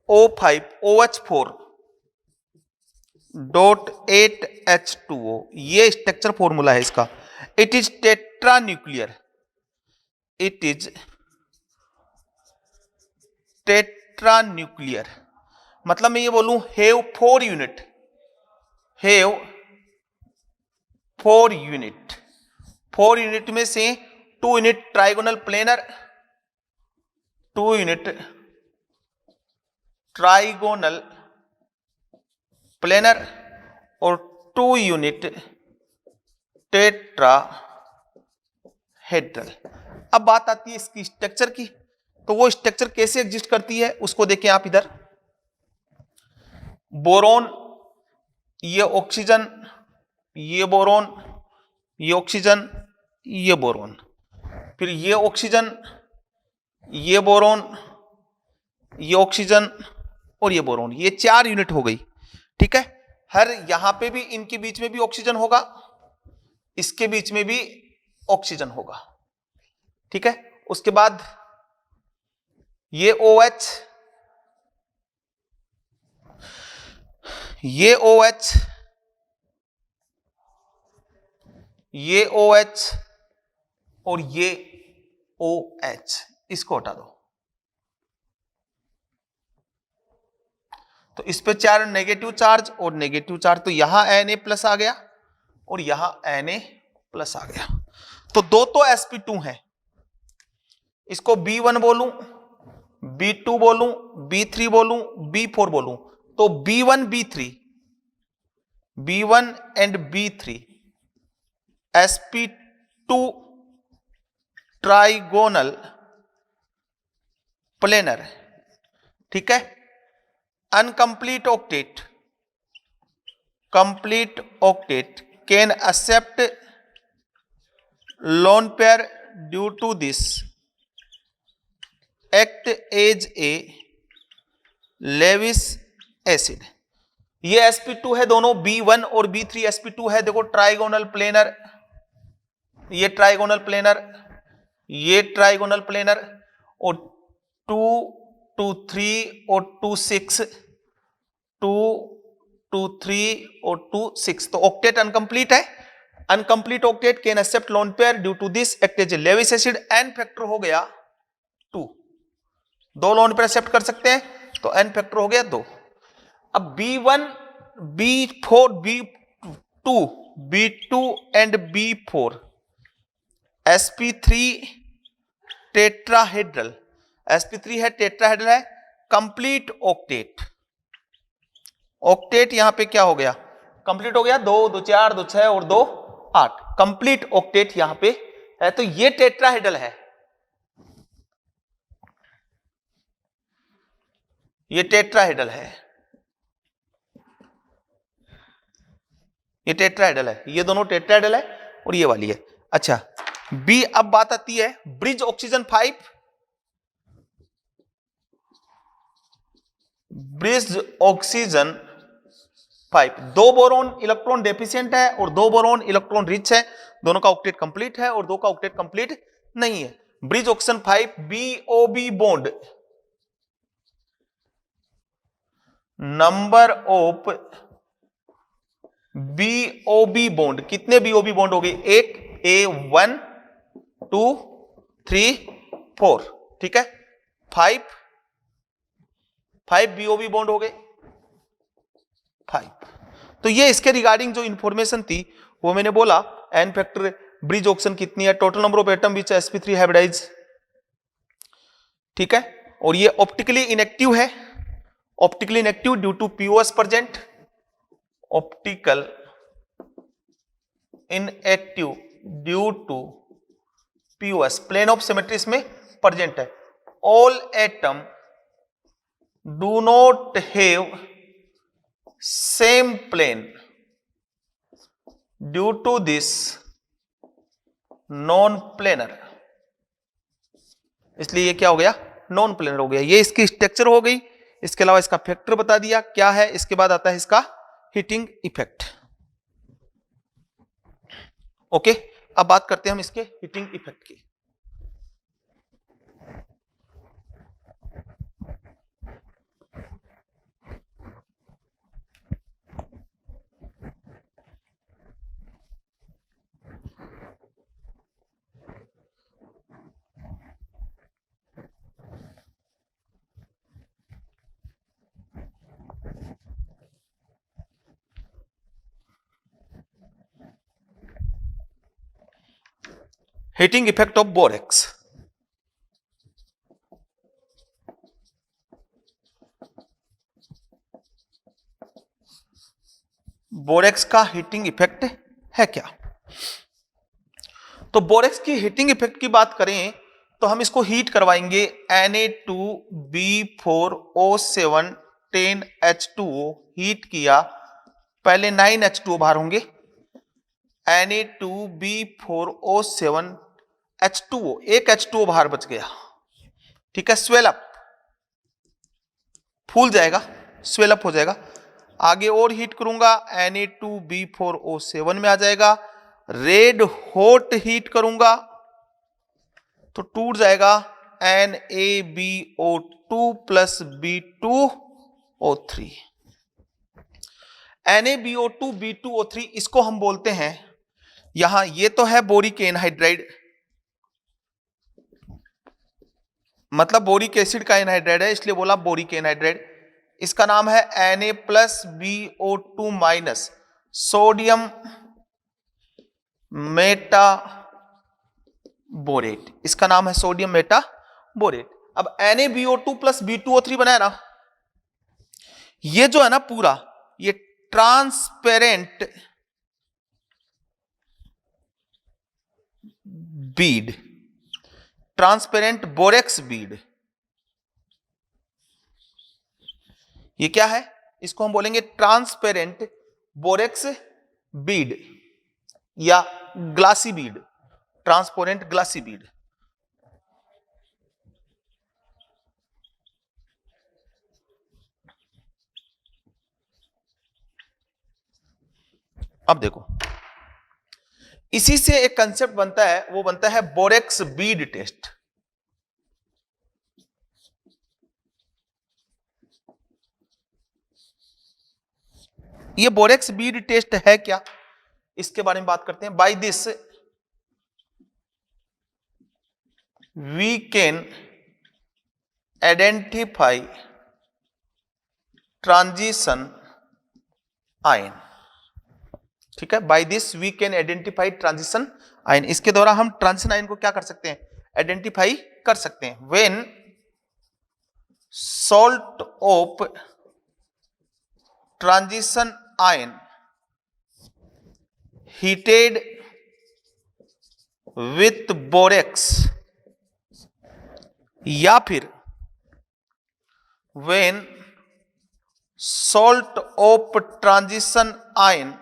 Speaker 1: OH4.8H2O, ये स्ट्रक्चर फॉर्मूला है इसका। इट इज टेट्रान्यूक्लियर, मतलब मैं ये बोलूं हैव 4 यूनिट में से 2 unit trigonal planar, 2 unit trigonal planar और 2 यूनिट टेट्राहेड्रल। अब बात आती है इसकी स्ट्रक्चर की, तो वो स्ट्रक्चर कैसे एग्जिस्ट करती है उसको देखें आप इधर। बोरोन, ये ऑक्सीजन, ये बोरोन, ये ऑक्सीजन, ये बोरोन, फिर ये ऑक्सीजन, ये बोरोन, ये ऑक्सीजन और ये बोरोन, ये 4 यूनिट हो गई। ठीक है, हर यहां पे भी इनके बीच में भी ऑक्सीजन होगा, इसके बीच में भी ऑक्सीजन होगा। ठीक है, उसके बाद ये OH, ये OH, ये OH और ये OH, इसको हटा दो। तो इस पे 4 नेगेटिव चार्ज और नेगेटिव चार्ज, तो यहां Na+ आ गया और यहां Na+ आ गया। तो 2 तो sp2 है, इसको B1 बोलूं, B2 बोलूं, B3 बोलूं, B4 बोलूं, तो B1 and B3 sp2 trigonal planar. ठीक है, incomplete octet, complete octet can accept lone pair due to this act as a Lewis acid। ये sp2 है, दोनों b1 और b3 sp2 है। देखो ट्राइगोनल प्लेनर, ये ट्राइगोनल प्लेनर, ये ट्राइगोनल प्लेनर, और 2 2 3 और 2 6, 2 2 3 और 2 6, तो ऑक्टेट अनकंप्लीट है। Incomplete octet can accept lone pair due to this act as Lewis acid. N factor हो गया 2, दो लोन पेयर एक्सेप्ट कर सकते हैं, तो एन फैक्टर हो गया 2। अब B1 B4 B2 B2 and B4 sp3 tetrahedral, sp3 है, टेट्राहेड्रल है, कंप्लीट ऑक्टेट। ऑक्टेट यहां पे क्या हो गया, कंप्लीट हो गया, 2 2 4 2 6 और 2 8, कंप्लीट ऑक्टेट यहां पे है। तो ये टेट्राहेड्रल है, ये टेट्राहेड्रल है, ये टेट्राहेड्रल है, ये दोनों टेट्राहेड्रल है और ये वाली है। अच्छा बी, अब बात आती है bridge oxygen 5, bridge oxygen 5, 2 boron electron deficient है और 2 बोरोन इलेक्ट्रॉन रिच है, दोनों का ऑक्टेट कंप्लीट है और 2 का ऑक्टेट कंप्लीट नहीं है। Bridge oxygen 5 BOB bond, number of BOB bond, कितने BOB बॉन्ड हो गए, एक, A1 2 3 4, ठीक है, 5 BOB बॉन्ड हो गए 5। तो ये इसके रिगार्डिंग जो इंफॉर्मेशन थी वो मैंने बोला, एन फैक्टर, ब्रिज ऑक्सीजन कितनी है, total number of atom which sp3 hybridize, ठीक है, और ये ऑप्टिकली इनएक्टिव है, optically inactive due to POS present, optical inactive due to POS, plane of symmetry इसमें प्रेजेंट है। All atom do not have same plane due to this non planar, इसलिए ये क्या हो गया, नॉन प्लेनर हो गया। ये इसकी स्ट्रक्चर हो गई, इसके अलावा इसका फैक्टर बता दिया क्या है। इसके बाद आता है इसका हीटिंग इफेक्ट। ओके, अब बात करते हैं हम इसके हीटिंग इफेक्ट की। Heating effect of borax, borax का हीटिंग इफेक्ट है क्या? तो बोरेक्स की हीटिंग इफेक्ट की बात करें तो हम इसको हीट करवाएंगे, Na2B4O7 10H2O हीट किया, पहले 9H2O बाहर होंगे, Na2B4O7 H2O, एक H2O बाहर बच गया, ठीक है, स्वेलअप, फूल जाएगा, स्वेलअप हो जाएगा। आगे और हीट करूंगा, Na2B4O7 में आ जाएगा, रेड हॉट हीट करूंगा तो टूट जाएगा NaBO2 plus B2O3, NaBO2 B2O3, इसको हम बोलते हैं, यहां ये तो है बोरिक एनहाइड्राइड, मतलब बोरिक एसिड का एनहाइड्राइड है, इसलिए बोला बोरिक एनहाइड्राइड। इसका नाम है Na plus BO2 minus sodium Meta borate, इसका नाम है सोडियम मेटा बोरेट। अब NaBO2 प्लस B2O3 बनाया ना, ये जो है ना पूरा, ये transparent Beed, transparent borax Beed, ये क्या है, इसको हम बोलेंगे ट्रांसपेरेंट बोरेक्स बीड या glassy bead, transparent glassy bead. अब देखो, इसी से एक कंसेप्ट बनता है, वो बनता है बोरेक्स बीड टेस्ट। ये बोरेक्स बीड टेस्ट है क्या, इसके बारे में बात करते हैं। By this we can identify transition ion. ठीक है, by this we can identify transition ion. इसके द्वारा हम ट्रांजिशन आयन को क्या कर सकते हैं, आइडेंटिफाई कर सकते हैं। When salt of transition ion heated with borax, या फिर when salt of transition ion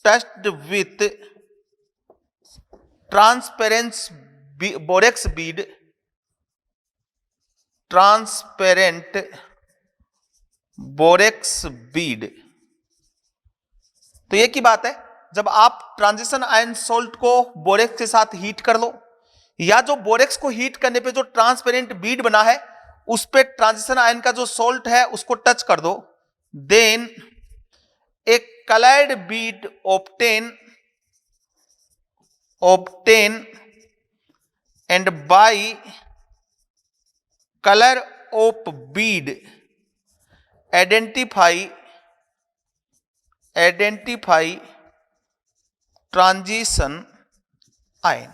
Speaker 1: touched with transparent borax bead, transparent borax bead। तो ये की बात है, जब आप ट्रांजिशन आयन सोल्ट को बोरेक्स के साथ हीट कर लो, या जो बोरेक्स को हीट करने पे जो ट्रांसपेरेंट बीड बना है उस पे ट्रांजिशन आयन का जो सोल्ट है उसको टच कर दो, then a coloured bead obtain and by color of bead identify transition ion.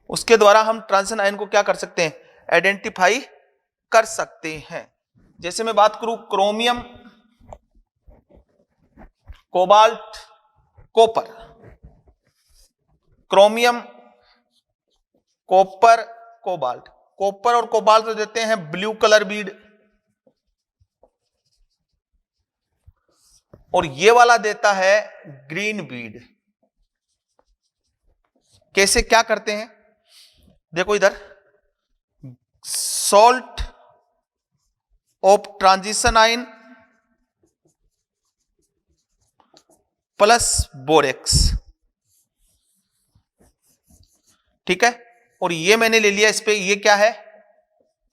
Speaker 1: उसके द्वारा हम ट्रांजिशन आयन को क्या कर सकते हैं, आइडेंटिफाई कर सकते हैं। जैसे मैं बात करूं chromium, cobalt, copper, chromium, copper, cobalt. Copper और कोबाल्ट तो देते हैं ब्लू कलर बीड, और ये वाला देता है ग्रीन बीड। कैसे क्या करते हैं, देखो इधर, salt of transition ion plus borax, ठीक है, और ये मैंने ले लिया इस पे, ये क्या है,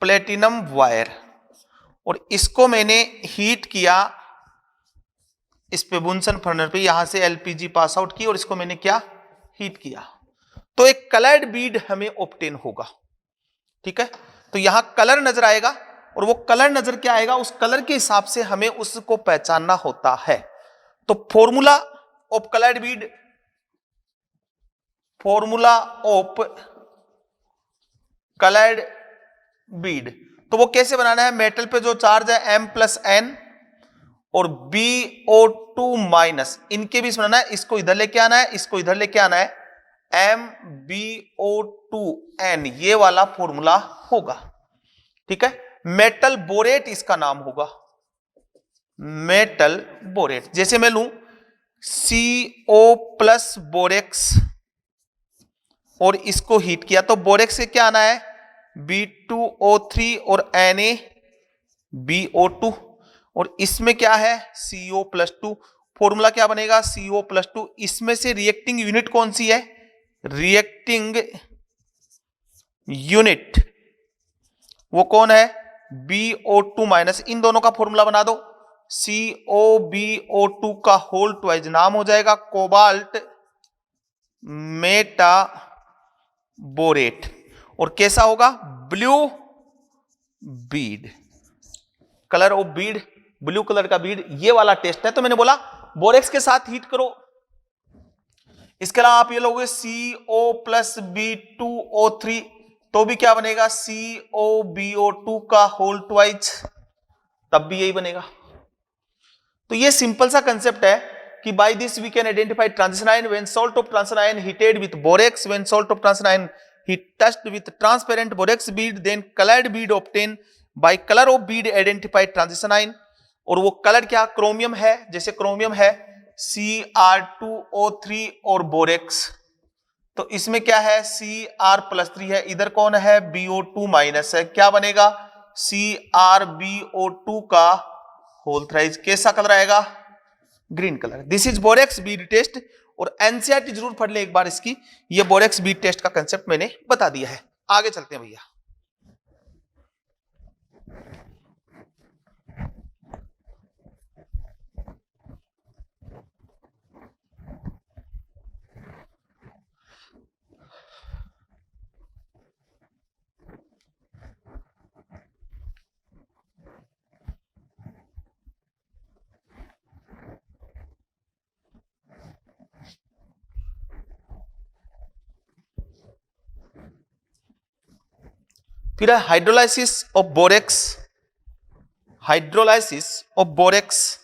Speaker 1: प्लेटिनम वायर, और इसको मैंने हीट किया इस पे बुनसन बर्नर पे, यहां से एलपीजी पास आउट की और इसको मैंने क्या, हीट किया, तो एक कलर्ड बीड हमें ऑब्टेन होगा। ठीक है, तो यहां कलर नजर आएगा, और वो कलर नजर क्या आएगा, उस कलर के हिसाब से हमें उसको पहचानना होता है। तो formula of coloured Beed, formula of coloured Beed, तो वो कैसे बनाना है, मेटल पे जो चार्ज है M+N और BO2 माइनस, इनके बीच बनाना है, इसको इधर लेके आना है, इसको इधर लेके आना है, MbO2n, ये वाला फॉर्मूला होगा। ठीक है, मेटल बोरेट इसका नाम होगा, मेटल बोरेट। जैसे मैं लूं CO प्लस बोरेक्स और इसको हीट किया, तो बोरेक्स से क्या आना है, B2O3 और NaBO2, और इसमें क्या है CO+2, फॉर्मूला क्या बनेगा CO+2। इसमें से रिएक्टिंग यूनिट कौन सी है, रिएक्टिंग यूनिट वो कौन है, BO2 माइनस, इन दोनों का फॉर्मूला बना दो, COBO2 का होल ट्वाइज नाम हो जाएगा कोबाल्ट मेटा बोरेट, और कैसा होगा, blue Beed, colour of Beed, blue colour का बीड, ये वाला टेस्ट है। तो मैंने बोला बोरेक्स के साथ हीट करो, इसके अलावा आप ये लोगे CO+B2O3, तो भी क्या बनेगा, COBO2 का होल ट्वाइज, तब भी यही बनेगा। तो ये सिंपल सा कंसेप्ट है कि by this we can identify transition ion when salt of transition ion heated with borax, when salt of transition ion heat touched with transparent borax bead, then coloured bead obtain by colour of bead identify transition ion. और वो कलर क्या, क्रोमियम है, जैसे क्रोमियम है Cr2O3 और बोरेक्स, तो इसमें क्या है Cr+3 है, इधर कौन है BO2 माइनस है, क्या बनेगा CrBO2 का होल थ्राइज कैसा कलर आएगा? Green colour. This is borax bead test. और एनसीईआरटी जरूर पढ़ ले एक बार इसकी, ये बोरेक्स बीड टेस्ट का कंसेप्ट मैंने बता दिया है। आगे चलते हैं भैया। फिर है hydrolysis of borax. Hydrolysis of borax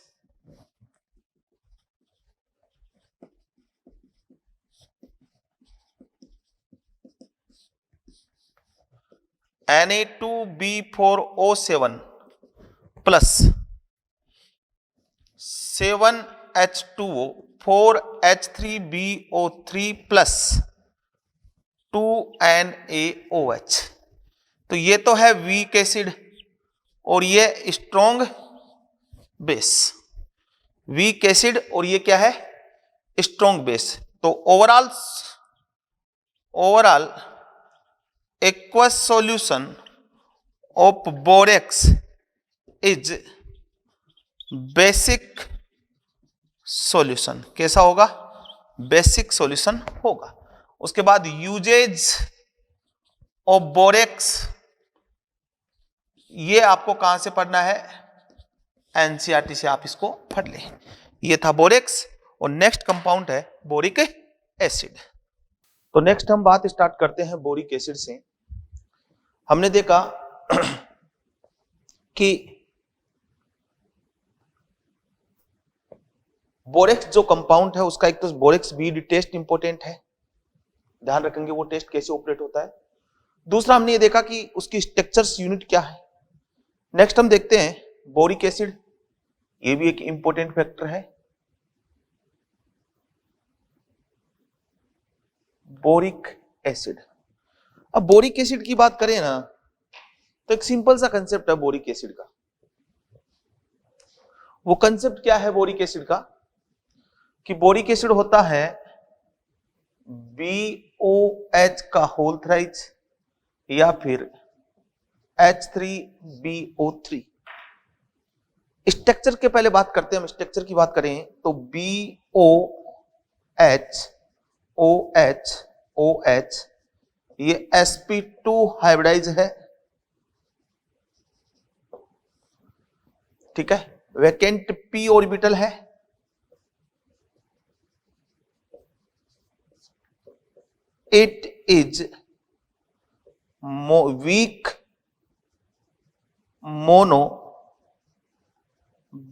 Speaker 1: Na2B4O7 plus 7H2O 4H3BO3 plus 2NaOH। तो ये तो है वीक एसिड और ये स्ट्रॉन्ग बेस। वीक एसिड और ये क्या है? Strong base. तो overall aqueous solution of borax is basic solution। कैसा होगा? बेसिक सॉल्यूशन होगा। उसके बाद यूजेज ऑफ बोरेक्स, ये आपको कहां से पढ़ना है? एनसीईआरटी से आप इसको पढ़ लें। ये था बोरेक्स और नेक्स्ट कंपाउंड है बोरिक एसिड। तो नेक्स्ट हम बात स्टार्ट करते हैं बोरिक एसिड से। हमने देखा कि बोरेक्स जो कंपाउंड है उसका एक तो बोरेक्स बीड टेस्ट इंपॉर्टेंट है, ध्यान रखेंगे वो टेस्ट कैसे ऑपरेट होता है। दूसरा हमने ये देखा कि उसकी स्ट्रक्चर्स यूनिट क्या है। नेक्स्ट हम देखते हैं बोरिक एसिड, ये भी एक इंपॉर्टेंट फैक्टर है। बोरिक एसिड, अब बोरिक एसिड की बात करें ना तो एक सिंपल सा कंसेप्ट है बोरिक एसिड का। वो कंसेप्ट क्या है बोरिक एसिड का? कि बोरिक एसिड होता है BOH का होल थ्राइज या फिर H3BO3। स्ट्रक्चर के पहले बात करते हैं, हम स्ट्रक्चर की बात करें तो BOH OH ये sp2 हाइब्रिडाइज है, ठीक है। वैकेंट p ऑर्बिटल है, it is weak mono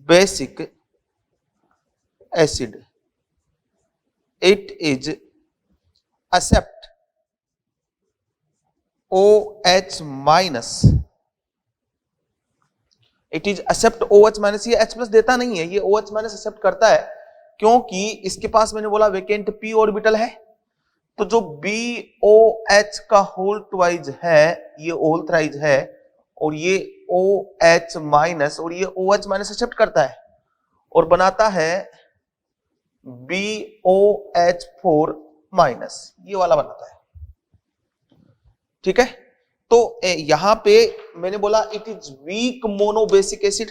Speaker 1: basic acid, it is accept OH minus, it is accept OH minus. ये H प्लस देता नहीं है, ये OH माइनस एक्सेप्ट करता है क्योंकि इसके पास मैंने बोला वैकेंट p ऑर्बिटल है। तो जो BOH का होल ट्वाइज है ये होल थ्राइज है और ये OH माइनस और ये OH माइनस एक्सेप्ट करता है और बनाता है BOH4 माइनस, ये वाला बनाता है, ठीक है। तो यहां पे मैंने बोला it is weak mono basic acid,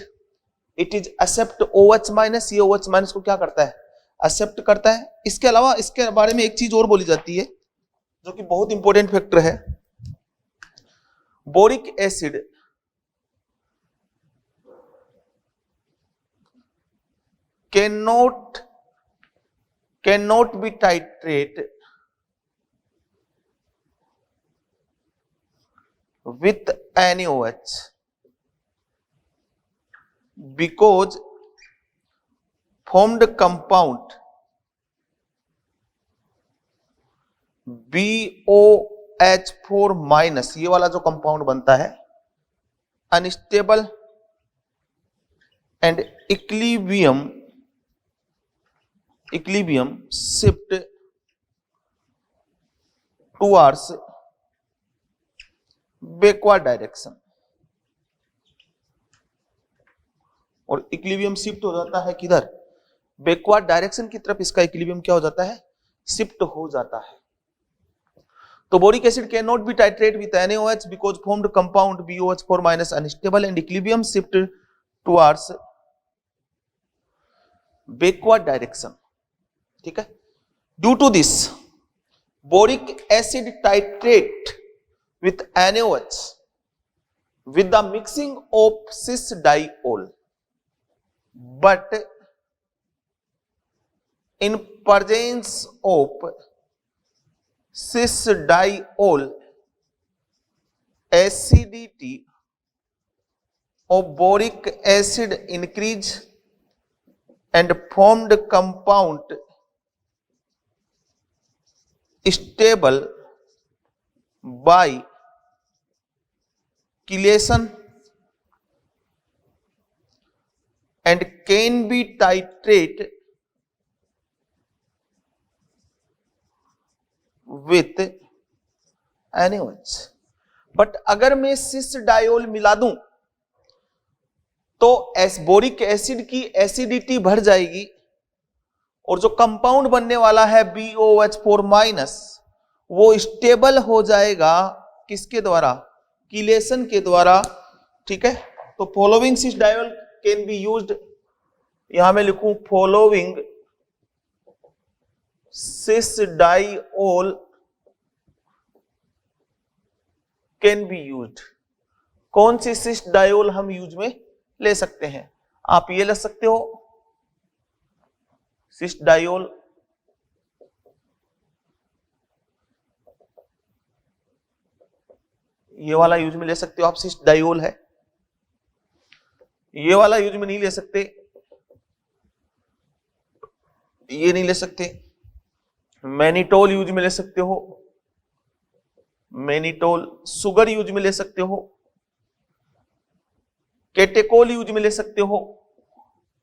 Speaker 1: it is accept OH minus. ये OH माइनस को क्या करता है? एक्सेप्ट करता है। इसके अलावा इसके बारे में एक चीज और बोली जाती है जो कि बहुत इंपॉर्टेंट फैक्टर है। Boric acid cannot be titrate with NaOH because formed compound BOH4 minus, ये वाला जो कंपाउंड बनता है unstable and equilibrium shift towards backward direction. और इक्विलिब्रियम शिफ्ट हो जाता है किधर, बैकवर्ड डायरेक्शन की तरफ इसका इक्विलिब्रियम क्या हो जाता है, शिफ्ट हो जाता है। तो boric acid can not be titrate with NaOH because formed compound BOH4 minus unstable and equilibrium shift towards backward direction. ठीक है, due to this boric acid titrate with NaOH with the mixing of cis diol, but in presence of cis diol acidity of boric acid increase and formed compound stable by chelation and can be titrate with NaOH। But अगर मैं सिस डायोल मिला दूं तो बोरिक एसिड की एसिडिटी बढ़ जाएगी और जो कंपाउंड बनने वाला है BOH4 माइनस वो स्टेबल हो जाएगा किसके द्वारा, कीलेशन के द्वारा। ठीक है, तो following cis diol can be used, यहां मैं लिखूं following cis diol can be used. कौन सी सिस डायोल हम यूज में ले सकते हैं, आप ये ले सकते हो सिस डायोल, ये वाला यूज में ले सकते हो आप, सिस डायोल है, ये वाला यूज में नहीं ले सकते, ये नहीं ले सकते। मैनिटोल यूज में ले सकते हो, मैनिटोल। सुगर यूज में ले सकते हो, केटेकोल यूज में ले सकते हो,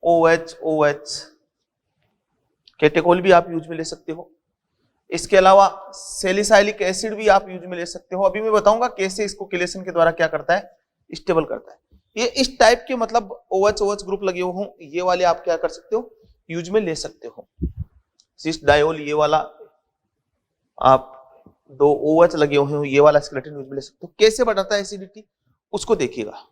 Speaker 1: OH केटेकोल भी आप यूज में ले सकते हो। इसके अलावा सैलिसाइलिक एसिड भी आप यूज में ले सकते हो। अभी मैं बताऊंगा कैसे इसको किलेशन के द्वारा क्या करता है, स्टेबल करता है। ये इस टाइप के मतलब OH ग्रुप लगे हुए हों, ये वाले आप क्या कर सकते हो, यूज में ले सकते हो। सिस डायोल ये वाला, आप 2 OH लगे हुए हो, ये वाला स्केलेटन यूज में ले सकते हो। कैसे बढ़ाता है एसिडिटी उसको देखिएगा।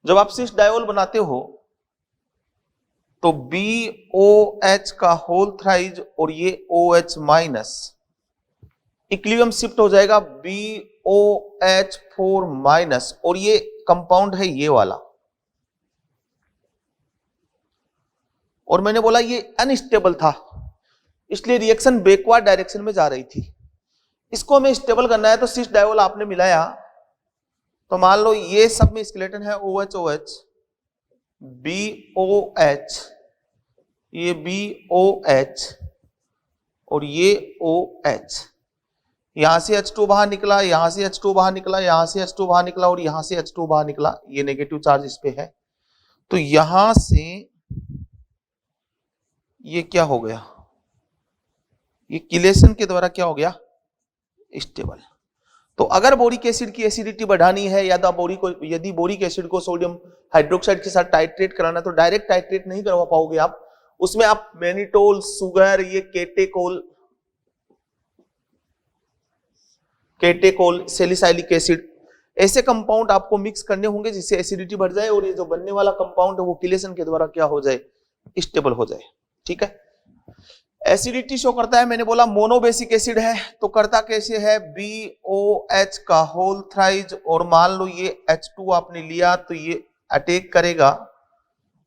Speaker 1: जब आप सिस डायोल बनाते हो तो BOH का होल थ्राइज और ये OH माइनस इक्विलिब्रियम शिफ्ट हो जाएगा BOH4 माइनस, और ये कंपाउंड है ये वाला, और मैंने बोला ये अनस्टेबल था इसलिए रिएक्शन बैकवर्ड डायरेक्शन में जा रही थी। इसको हमें स्टेबल करना है तो सिस डायोल आपने मिलाया, तो मान लो ये सब में स्केलेटन है OH BOH, ये BOH और ये OH, यहां से H2 बाहर निकला, यहां से H2 बाहर निकला, यहां से H2 बाहर निकला और यहां से H2 बाहर निकला, ये नेगेटिव चार्ज इस पे है। तो यहां से ये क्या हो गया, ये किलेशन के द्वारा क्या हो गया, स्टेबल। तो अगर बोरिक एसिड की एसिडिटी बढ़ानी है या यदि बोरिक एसिड को सोडियम हाइड्रोक्साइड के साथ टाइट्रेट कराना, तो डायरेक्ट टाइट्रेट नहीं करवा पाओगे आप, उसमें आप मैनिटोल, सुगर, ये केटेकोल, सैलिसाइलिक एसिड, ऐसे कंपाउंड आपको मिक्स करने होंगे जिससे एसिडिटी बढ़ जाए और ये जो बनने वाला कंपाउंड है वो किलेशन के द्वारा क्या हो जाए, स्टेबल हो जाए। ठीक है, एसिडिटी शो करता है, मैंने बोला मोनोबेसिक एसिड है, तो करता कैसे है, BOH का होल थ्राइज और मान लो ये H2 आपने लिया तो ये अटैक करेगा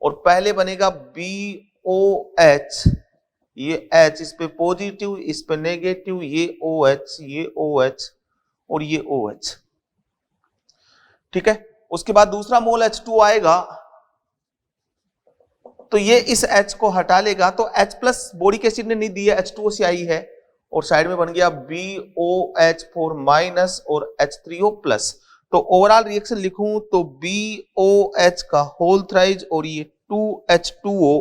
Speaker 1: और पहले बनेगा BOH, ये H इस पे पॉजिटिव, इस पे नेगेटिव, ये OH और ये OH। ठीक है, उसके बाद दूसरा मोल H2 आएगा तो ये इस H को हटा लेगा, तो H प्लस बोरिक एसिड ने नहीं दिया, H2O से आई है, और साइड में बन गया BOH4 माइनस और H3O प्लस। तो ओवरऑल रिएक्शन लिखूं तो BOH का होल थ्राइज और ये 2H2O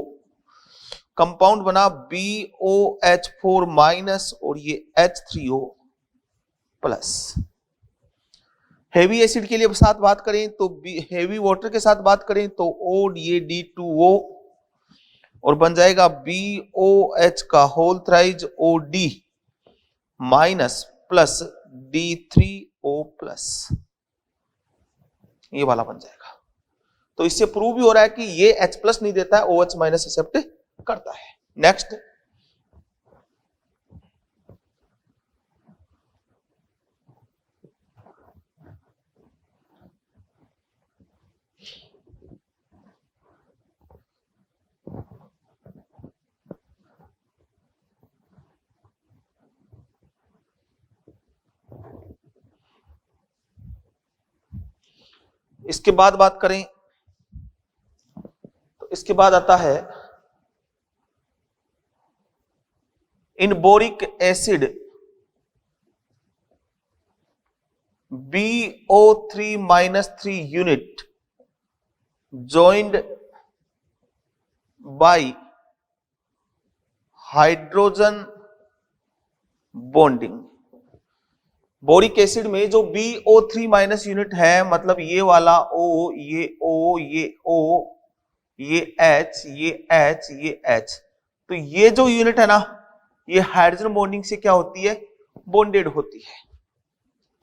Speaker 1: कंपाउंड बना BOH4 माइनस और ये H3O प्लस। हेवी एसिड के लिए साथ बात करें तो हेवी वाटर के साथ बात करें तो O ये D2O और बन जाएगा BOH का whole thrice OD minus plus D3O plus, ये वाला बन जाएगा। तो इससे प्रूव भी हो रहा है कि ये H प्लस नहीं देता है, OH माइनस एक्सेप्ट करता है। नेक्स्ट, इसके बाद बात करें तो इसके बाद आता है in boric acid BO3 minus 3 unit joined by hydrogen bonding. Boric acid में जो BO3 माइनस यूनिट है, मतलब ये वाला O, ये O, ये O, ये H, ये H, ये H, तो ये जो यूनिट है ना, ये हाइड्रोजन बॉन्डिंग से क्या होती है, बॉन्डेड होती है।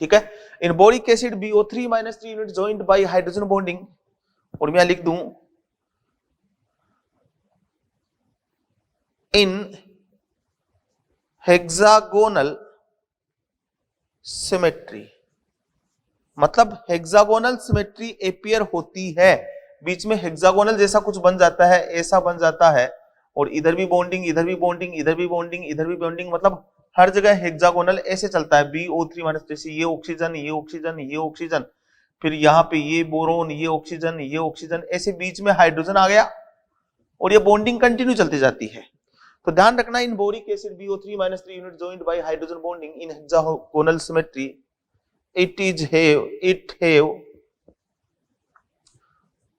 Speaker 1: ठीक है, in boric acid BO3 minus 3 unit joined by hydrogen bonding, और मैं लिख दूं इन हेक्सागोनल सिमेट्री, मतलब हेक्सागोनल सिमेट्री एपियर होती है, बीच में हेक्सागोनल जैसा कुछ बन जाता है, ऐसा बन जाता है, और इधर भी बॉन्डिंग, इधर भी बॉन्डिंग, इधर भी बॉन्डिंग, इधर भी बॉन्डिंग, मतलब हर जगह हेक्सागोनल ऐसे चलता है। BO3 माइनस, जैसे ये ऑक्सीजन, ये ऑक्सीजन, ये ऑक्सीजन, फिर यहाँ पे ये बोरोन, ये ऑक्सीजन, ये ऑक्सीजन, ऐसे बीच में हाइड्रोजन आ गया और ये बॉन्डिंग कंटिन्यू चलती जाती है। तो ध्यान रखना, in boric acid BO3 minus 3 unit joined by hydrogen bonding in hexagonal symmetry, it have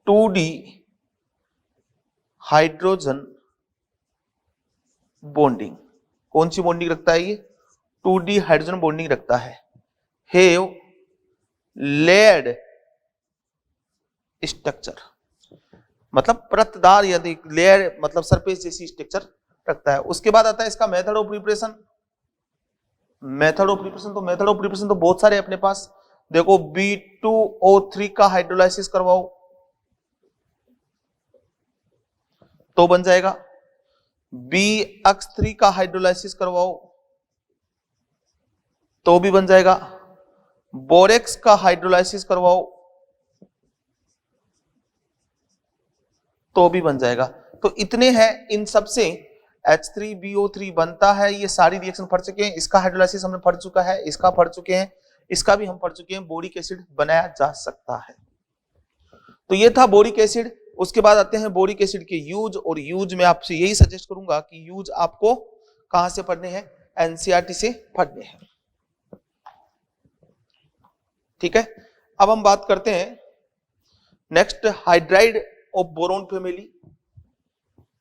Speaker 1: 2D hydrogen bonding. कौन सी बॉन्डिंग रखता है ये, 2D हाइड्रोजन बॉन्डिंग रखता है। हैव लेयर्ड स्ट्रक्चर, मतलब परतदार, यदि लेयर मतलब सरफेस जैसी स्ट्रक्चर रखता है। उसके बाद आता है इसका method of preparation. Method of preparation, तो मेथड ऑफ प्रिपरेशन तो बहुत सारे अपने पास, देखो B2O3 का हाइड्रोलाइसिस करवाओ तो बन जाएगा, BH3 का हाइड्रोलाइसिस करवाओ तो भी बन जाएगा, बोरेक्स का हाइड्रोलाइसिस करवाओ तो भी बन जाएगा। तो इतने हैं, इन सबसे H3BO3 बनता है। ये सारी रिएक्शन पढ़ चुके हैं, इसका हाइड्रोलाइसिस हमने पढ़ चुका है, इसका पढ़ चुके हैं, इसका भी हम पढ़ चुके हैं, बोरिक एसिड बनाया जा सकता है। तो ये था बोरिक एसिड। उसके बाद आते हैं बोरिक एसिड के यूज, और यूज में आपसे यही सजेस्ट करूंगा कि यूज आपको कहां से पढ़ने हैं, एनसीईआरटी से पढ़ने हैं। ठीक है, अब हम बात करते हैं next hydride of boron family,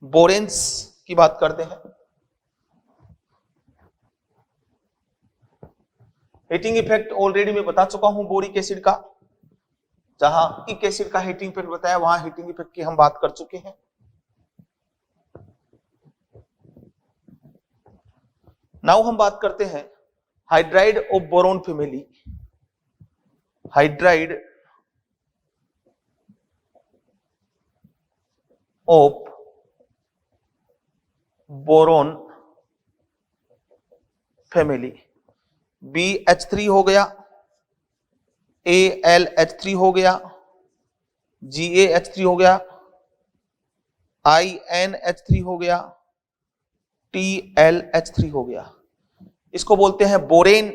Speaker 1: बोरेन्स की बात करते हैं। हीटिंग इफेक्ट ऑलरेडी मैं बता चुका हूं बोरिक एसिड का, जहां इक एसिड का हीटिंग इफेक्ट बताया, वहां हीटिंग इफेक्ट की हम बात कर चुके हैं। नाउ हम बात करते हैं hydride of boron family. Hydride of boron family, BH3 हो गया, AlH3 हो गया, GaH3 हो गया, InH3 हो गया, TlH3 हो गया। इसको बोलते हैं बोरेन,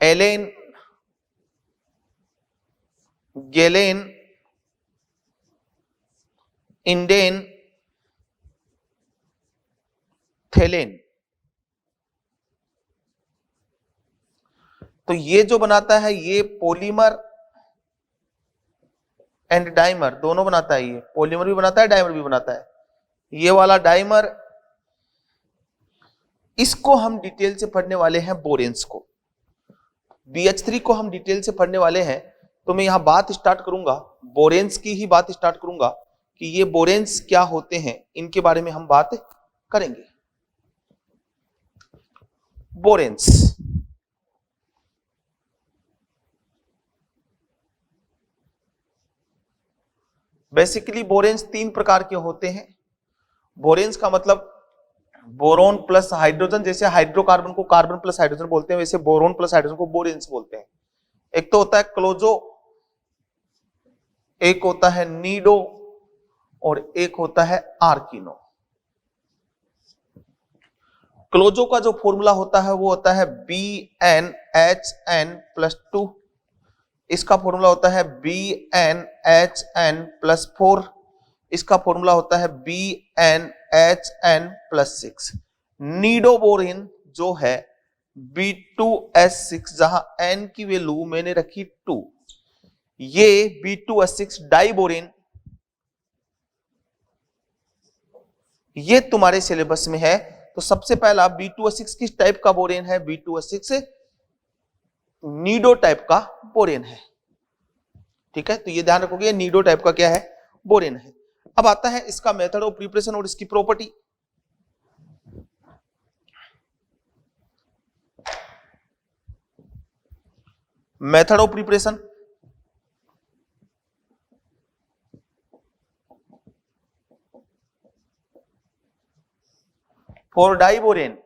Speaker 1: एलेन, गैलेन, इंडेन, थेलेन। तो ये जो बनाता है ये पॉलीमर एंड डाइमर दोनों बनाता है, ये पॉलीमर भी बनाता है डाइमर भी बनाता है। ये वाला डाइमर, इसको हम डिटेल से पढ़ने वाले हैं बोरेंस को। BH3 को हम डिटेल से पढ़ने वाले हैं। तो मैं यहां बात स्टार्ट करूंगा, बोरेंस की ही बात स्टार्ट करूंगा कि ये बोरेंस क्या होते हैं, इनके बारे में हम बात करेंगे। बोरेंस बेसिकली बोरेंस 3 प्रकार के होते हैं। बोरेंस का मतलब बोरोन प्लस हाइड्रोजन, जैसे हाइड्रोकार्बन को कार्बन प्लस हाइड्रोजन बोलते हैं, वैसे बोरोन प्लस हाइड्रोजन को बोरेंस बोलते हैं। एक तो होता है क्लोजो, एक होता है नीडो और एक होता है आर्किनो। क्लोजो का जो फॉर्मूला होता है वो होता है BnHn+2, इसका फॉर्मूला होता है BnHn+4, इसका फॉर्मूला होता है BnHn+6। नीडो बोरेन जो है B2S6, जहां N की वैल्यू मैंने रखी 2, ये B2S6 डाइबोरेन, ये तुम्हारे सिलेबस में है। तो सबसे पहला B2S6 किस टाइप का बोरेन है? B2S6 नीडो टाइप का बोरेन है। ठीक है, तो ये ध्यान रखोगे, नीडो टाइप का क्या है? बोरेन है। अब आता है इसका मेथड ऑफ प्रिपरेशन और इसकी property. Method of preparation, for diborane,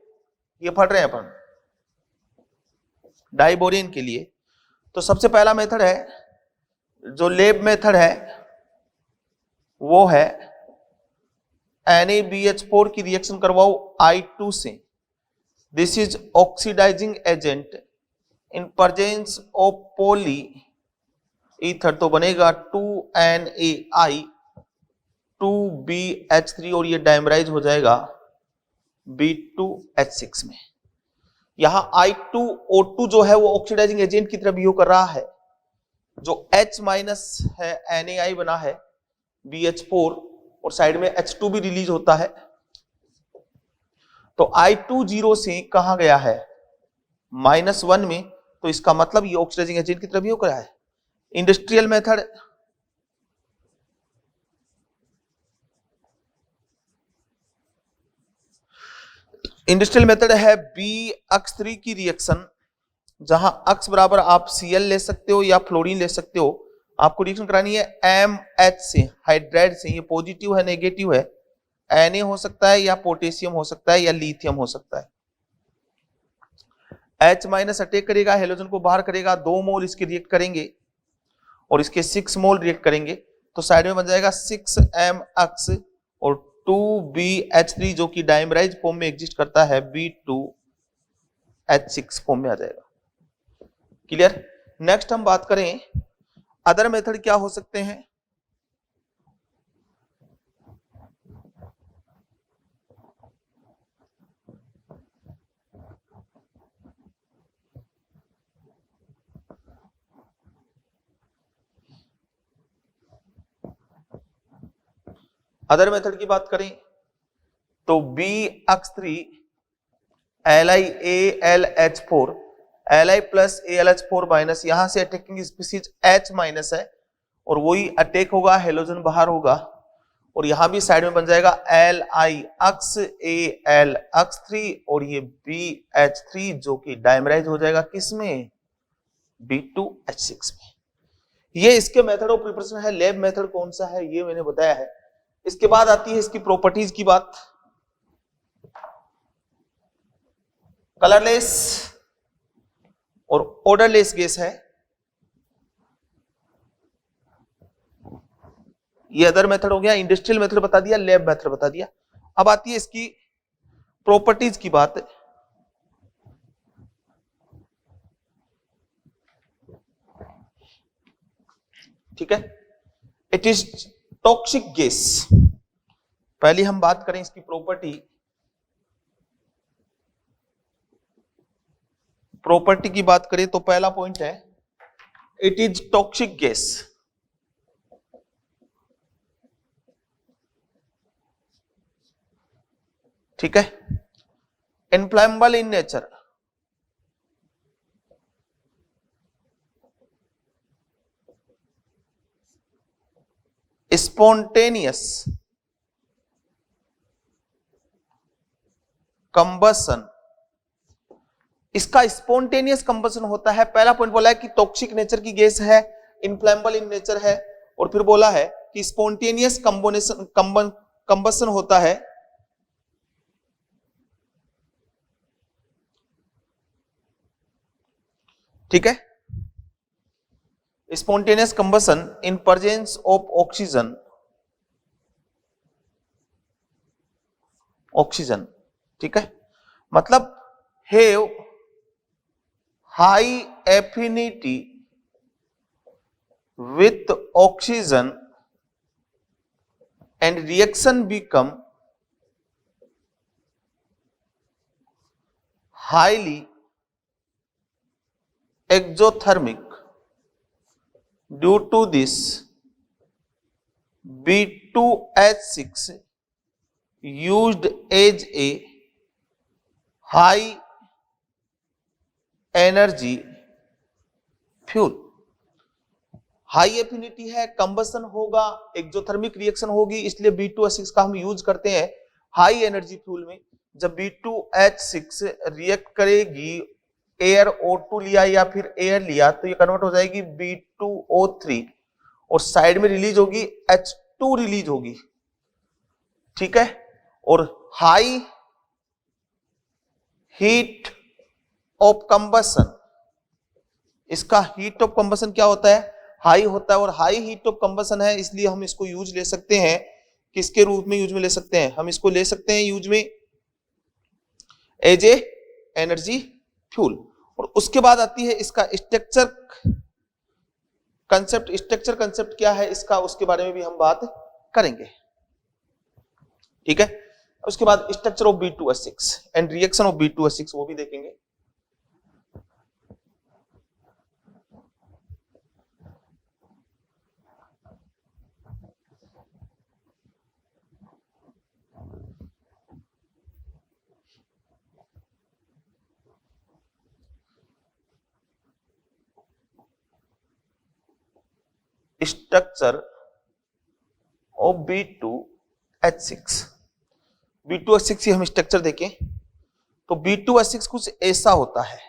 Speaker 1: ये पढ़ रहे हैं अपन डाइबोरेन के लिए। तो सबसे पहला मेथड है, जो लैब मेथड है वो है NaBH4 की रिएक्शन करवाओ I2 से। This is oxidizing agent in presence of poly ether, तो बनेगा 2NaI 2BH3 और ये डाइमराइज हो जाएगा B2H6 में। यहां I2O2 जो है वो ऑक्सीडाइजिंग एजेंट की तरह बिहेव कर रहा है। जो H माइनस है NaI बना है BH4 और साइड में H2 भी रिलीज होता है। तो I20 से कहां गया है? -1 में। तो इसका मतलब ये ऑक्सीडाइजिंग एजेंट की तरह बिहेव कर रहा है। इंडस्ट्रियल मेथड, इंडस्ट्रियल मेथड है B(3) की रिएक्शन, जहां अक्स बराबर आप Cl ले सकते हो या फ्लोरीन ले सकते हो। आपको रिएक्शन करानी है MH से, हाइड्राइड से। ये पॉजिटिव है नेगेटिव है, Na हो सकता है या पोटेशियम हो सकता है या लिथियम हो सकता है। H माइनस अटैक करेगा, हेलोजन को बाहर करेगा, 2 मोल इसके रिएक्ट करेंगे और इसके 6 मोल रिएक्ट करेंगे। तो साइड में बन जाएगा 6mx और 2BH3 जो कि डाइमराइज फॉर्म में एग्जिस्ट करता है B2H6 फॉर्म में आ जाएगा। क्लियर? नेक्स्ट हम बात करें अदर मेथड क्या हो सकते हैं। अदर मेथड की बात करें तो B(3) LiAlH4 Li plus AlH4 minus, यहां से अटैकिंग स्पीसीज H माइनस है और वही अटैक होगा, हेलोजन बाहर होगा और यहां भी साइड में बन जाएगा LiAlH3 और ये BH3 जो कि डाइमराइज हो जाएगा किसमें? B2H6 में। ये इसके मेथड ऑफ प्रिपरेशन है। लैब मेथड कौन सा है ये मैंने बताया है। इसके बाद आती है इसकी प्रॉपर्टीज की बात। कलरलेस और ऑर्डरलेस गैस है, ये अदर मेथड हो गया। इंडस्ट्रियल मेथड बता दिया, लैब मेथड बता दिया। अब आती है इसकी प्रॉपर्टीज की बात। ठीक है, इट इज टॉक्सिक गैस। पहले हम बात करें इसकी प्रॉपर्टी। प्रॉपर्टी की बात करें तो पहला पॉइंट है इट इज टॉक्सिक गैस। ठीक है। Inflammable in nature, spontaneous combustion, इसका स्पॉन्टेनियस कंबसन होता है। पहला पॉइंट बोला है कि टॉक्सिक नेचर की गैस है, इनफ्लेमेबल इन नेचर है, और फिर बोला है कि स्पॉन्टेनियस कंबसन होता है। ठीक है। Spontaneous combustion in presence of oxygen, oxygen. ठीक है, मतलब have high affinity with oxygen and reaction become highly exothermic. Due to this, B2H6 used as a high energy fuel. High affinity है, कंबसन होगा, एक्सोथर्मिक रिएक्शन होगी, इसलिए B2H6 का हम यूज करते हैं हाई एनर्जी फ्यूल में। जब B2H6 रिएक्ट करेगी, एयर O2 लिया या फिर एयर लिया, तो ये कन्वर्ट हो जाएगी B2O3 और साइड में रिलीज होगी H2 रिलीज होगी। ठीक है। और हाई हीट ऑफ कंबसन, इसका हीट ऑफ कंबसन क्या होता है, हाई होता है, और हाई हीट ऑफ कंबसन है, इसलिए हम इसको यूज ले सकते हैं। किसके रूप में यूज में ले सकते हैं, हम इसको ले सकते हैं यूज में एज ए एनर्जी फ्यूल। और उसके बाद आती है इसका स्ट्रक्चर कंसेप्ट। स्ट्रक्चर कंसेप्ट क्या है इसका, उसके बारे में भी हम बात करेंगे। ठीक है। उसके बाद structure of B2H6 and reaction of B2H6 वो भी देखेंगे। स्ट्रक्चर ऑफ B2H6, B2H6 की हम स्ट्रक्चर देखें तो B2H6 कुछ ऐसा होता है।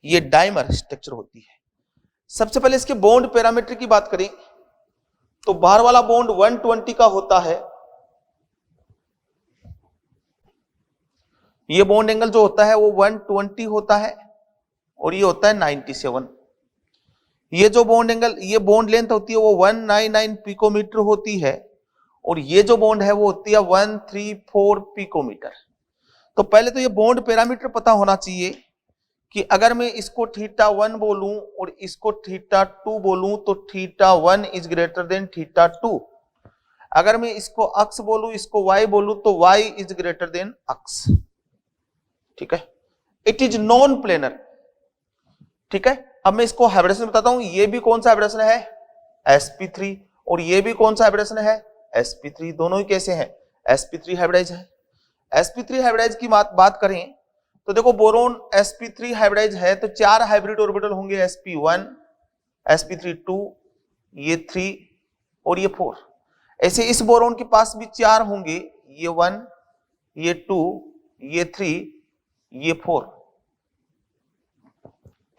Speaker 1: ये डाइमर स्ट्रक्चर होती है। सबसे पहले इसके बॉन्ड पैरामीटर की बात करें तो बाहर वाला बॉन्ड 120 का होता है। ये बॉन्ड एंगल जो होता है वो 120 होता है, और ये होता है 97। ये जो बॉन्ड एंगल, ये बॉन्ड लेंथ होती है वो 199 पिकोमीटर होती है, और ये जो बॉन्ड है वो होती है 134 पिकोमीटर। तो पहले तो ये बॉन्ड पैरामीटर पता होना चाहिए कि अगर मैं इसको θ1 बोलूं और इसको θ2 बोलूं तो θ1 इज ग्रेटर देन θ2। अगर मैं इसको अक्स बोलूं, इसको y बोलूं तो y इज ग्रेटर देन अक्स। ठीक है। It is non planar. ठीक है। अब मैं इसको हाइब्रिडेशन बताता हूं। ये भी कौन सा हाइब्रिडेशन है, sp3, और ये भी कौन सा हाइब्रिडेशन है, sp3। दोनों ही कैसे हैं, sp3 हाइब्रिडाइज है। sp3 हाइब्रिडाइज की बात करें तो देखो बोरोन sp3 हाइब्रिडाइज है तो 4 हाइब्रिड ऑर्बिटल होंगे, sp1, sp3 2, ये 3 और ये 4। ऐसे इस बोरोन के पास भी 4 होंगे, ये 1, ये 2, ये 3, ये 4।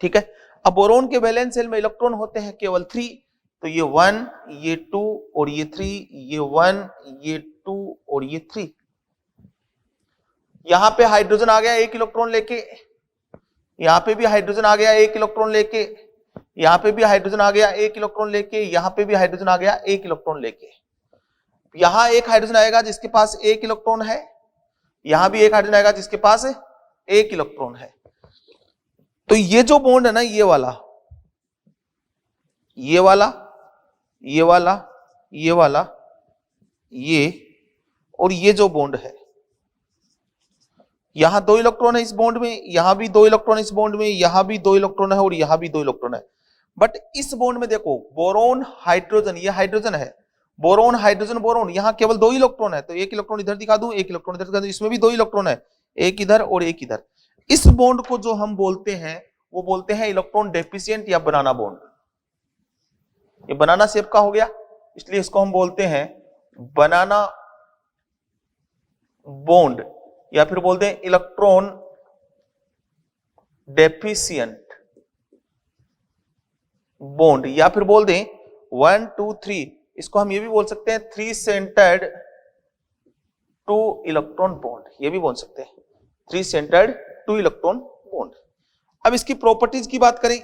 Speaker 1: ठीक है। अब बोरोन के वैलेंस शेल में इलेक्ट्रॉन होते हैं केवल 3, तो ये 1, ये 2 और ये 3, ये 1, ये 2 और ये 3। यहां पे हाइड्रोजन आ गया 1 इलेक्ट्रॉन लेके, यहां पे भी हाइड्रोजन आ गया 1 इलेक्ट्रॉन लेके, यहां पे भी हाइड्रोजन आ गया 1 इलेक्ट्रॉन लेके, यहां पे भी हाइड्रोजन आ गया 1 इलेक्ट्रॉन लेके। यहां एक हाइड्रोजन आएगा जिसके पास 1 इलेक्ट्रॉन है, यहां भी एक हाइड्रोजन आएगा जिसके पास 1 इलेक्ट्रॉन है। तो ये जो बॉन्ड है ना, ये वाला, ये वाला, ये वाला, ये वाला, ये और ये जो बॉन्ड है, यहां 2 इलेक्ट्रॉन है इस बॉन्ड में, यहां भी 2 इलेक्ट्रॉन इस बॉन्ड में, यहां भी 2 इलेक्ट्रॉन है और यहां भी 2 इलेक्ट्रॉन है। बट इस बॉन्ड में देखो बोरोन हाइड्रोजन, ये हाइड्रोजन है, बोरोन हाइड्रोजन बोरोन, यहां केवल 2 इलेक्ट्रॉन है, तो एक इलेक्ट्रॉन इधर दिखा दूं, एक इलेक्ट्रॉन इधर दिखा दूं, इसमें भी 2 इलेक्ट्रॉन है, एक इधर और एक इधर। इस बॉन्ड को जो हम बोलते हैं वो बोलते हैं इलेक्ट्रॉन डेफिशिएंट या बनाना बॉन्ड। ये बनाना शेप का हो गया, इसलिए इसको हम बोलते हैं बनाना बॉन्ड, या फिर बोलते हैं इलेक्ट्रॉन डेफिशिएंट बॉन्ड, या फिर बोल दें 1 2 3, इसको हम ये भी बोल सकते हैं 3 सेंटर्ड 2 इलेक्ट्रॉन बॉन्ड, ये भी बोल सकते हैं 3 सेंटर्ड 2 इलेक्ट्रॉन बॉन्ड। अब इसकी प्रॉपर्टीज की बात करें,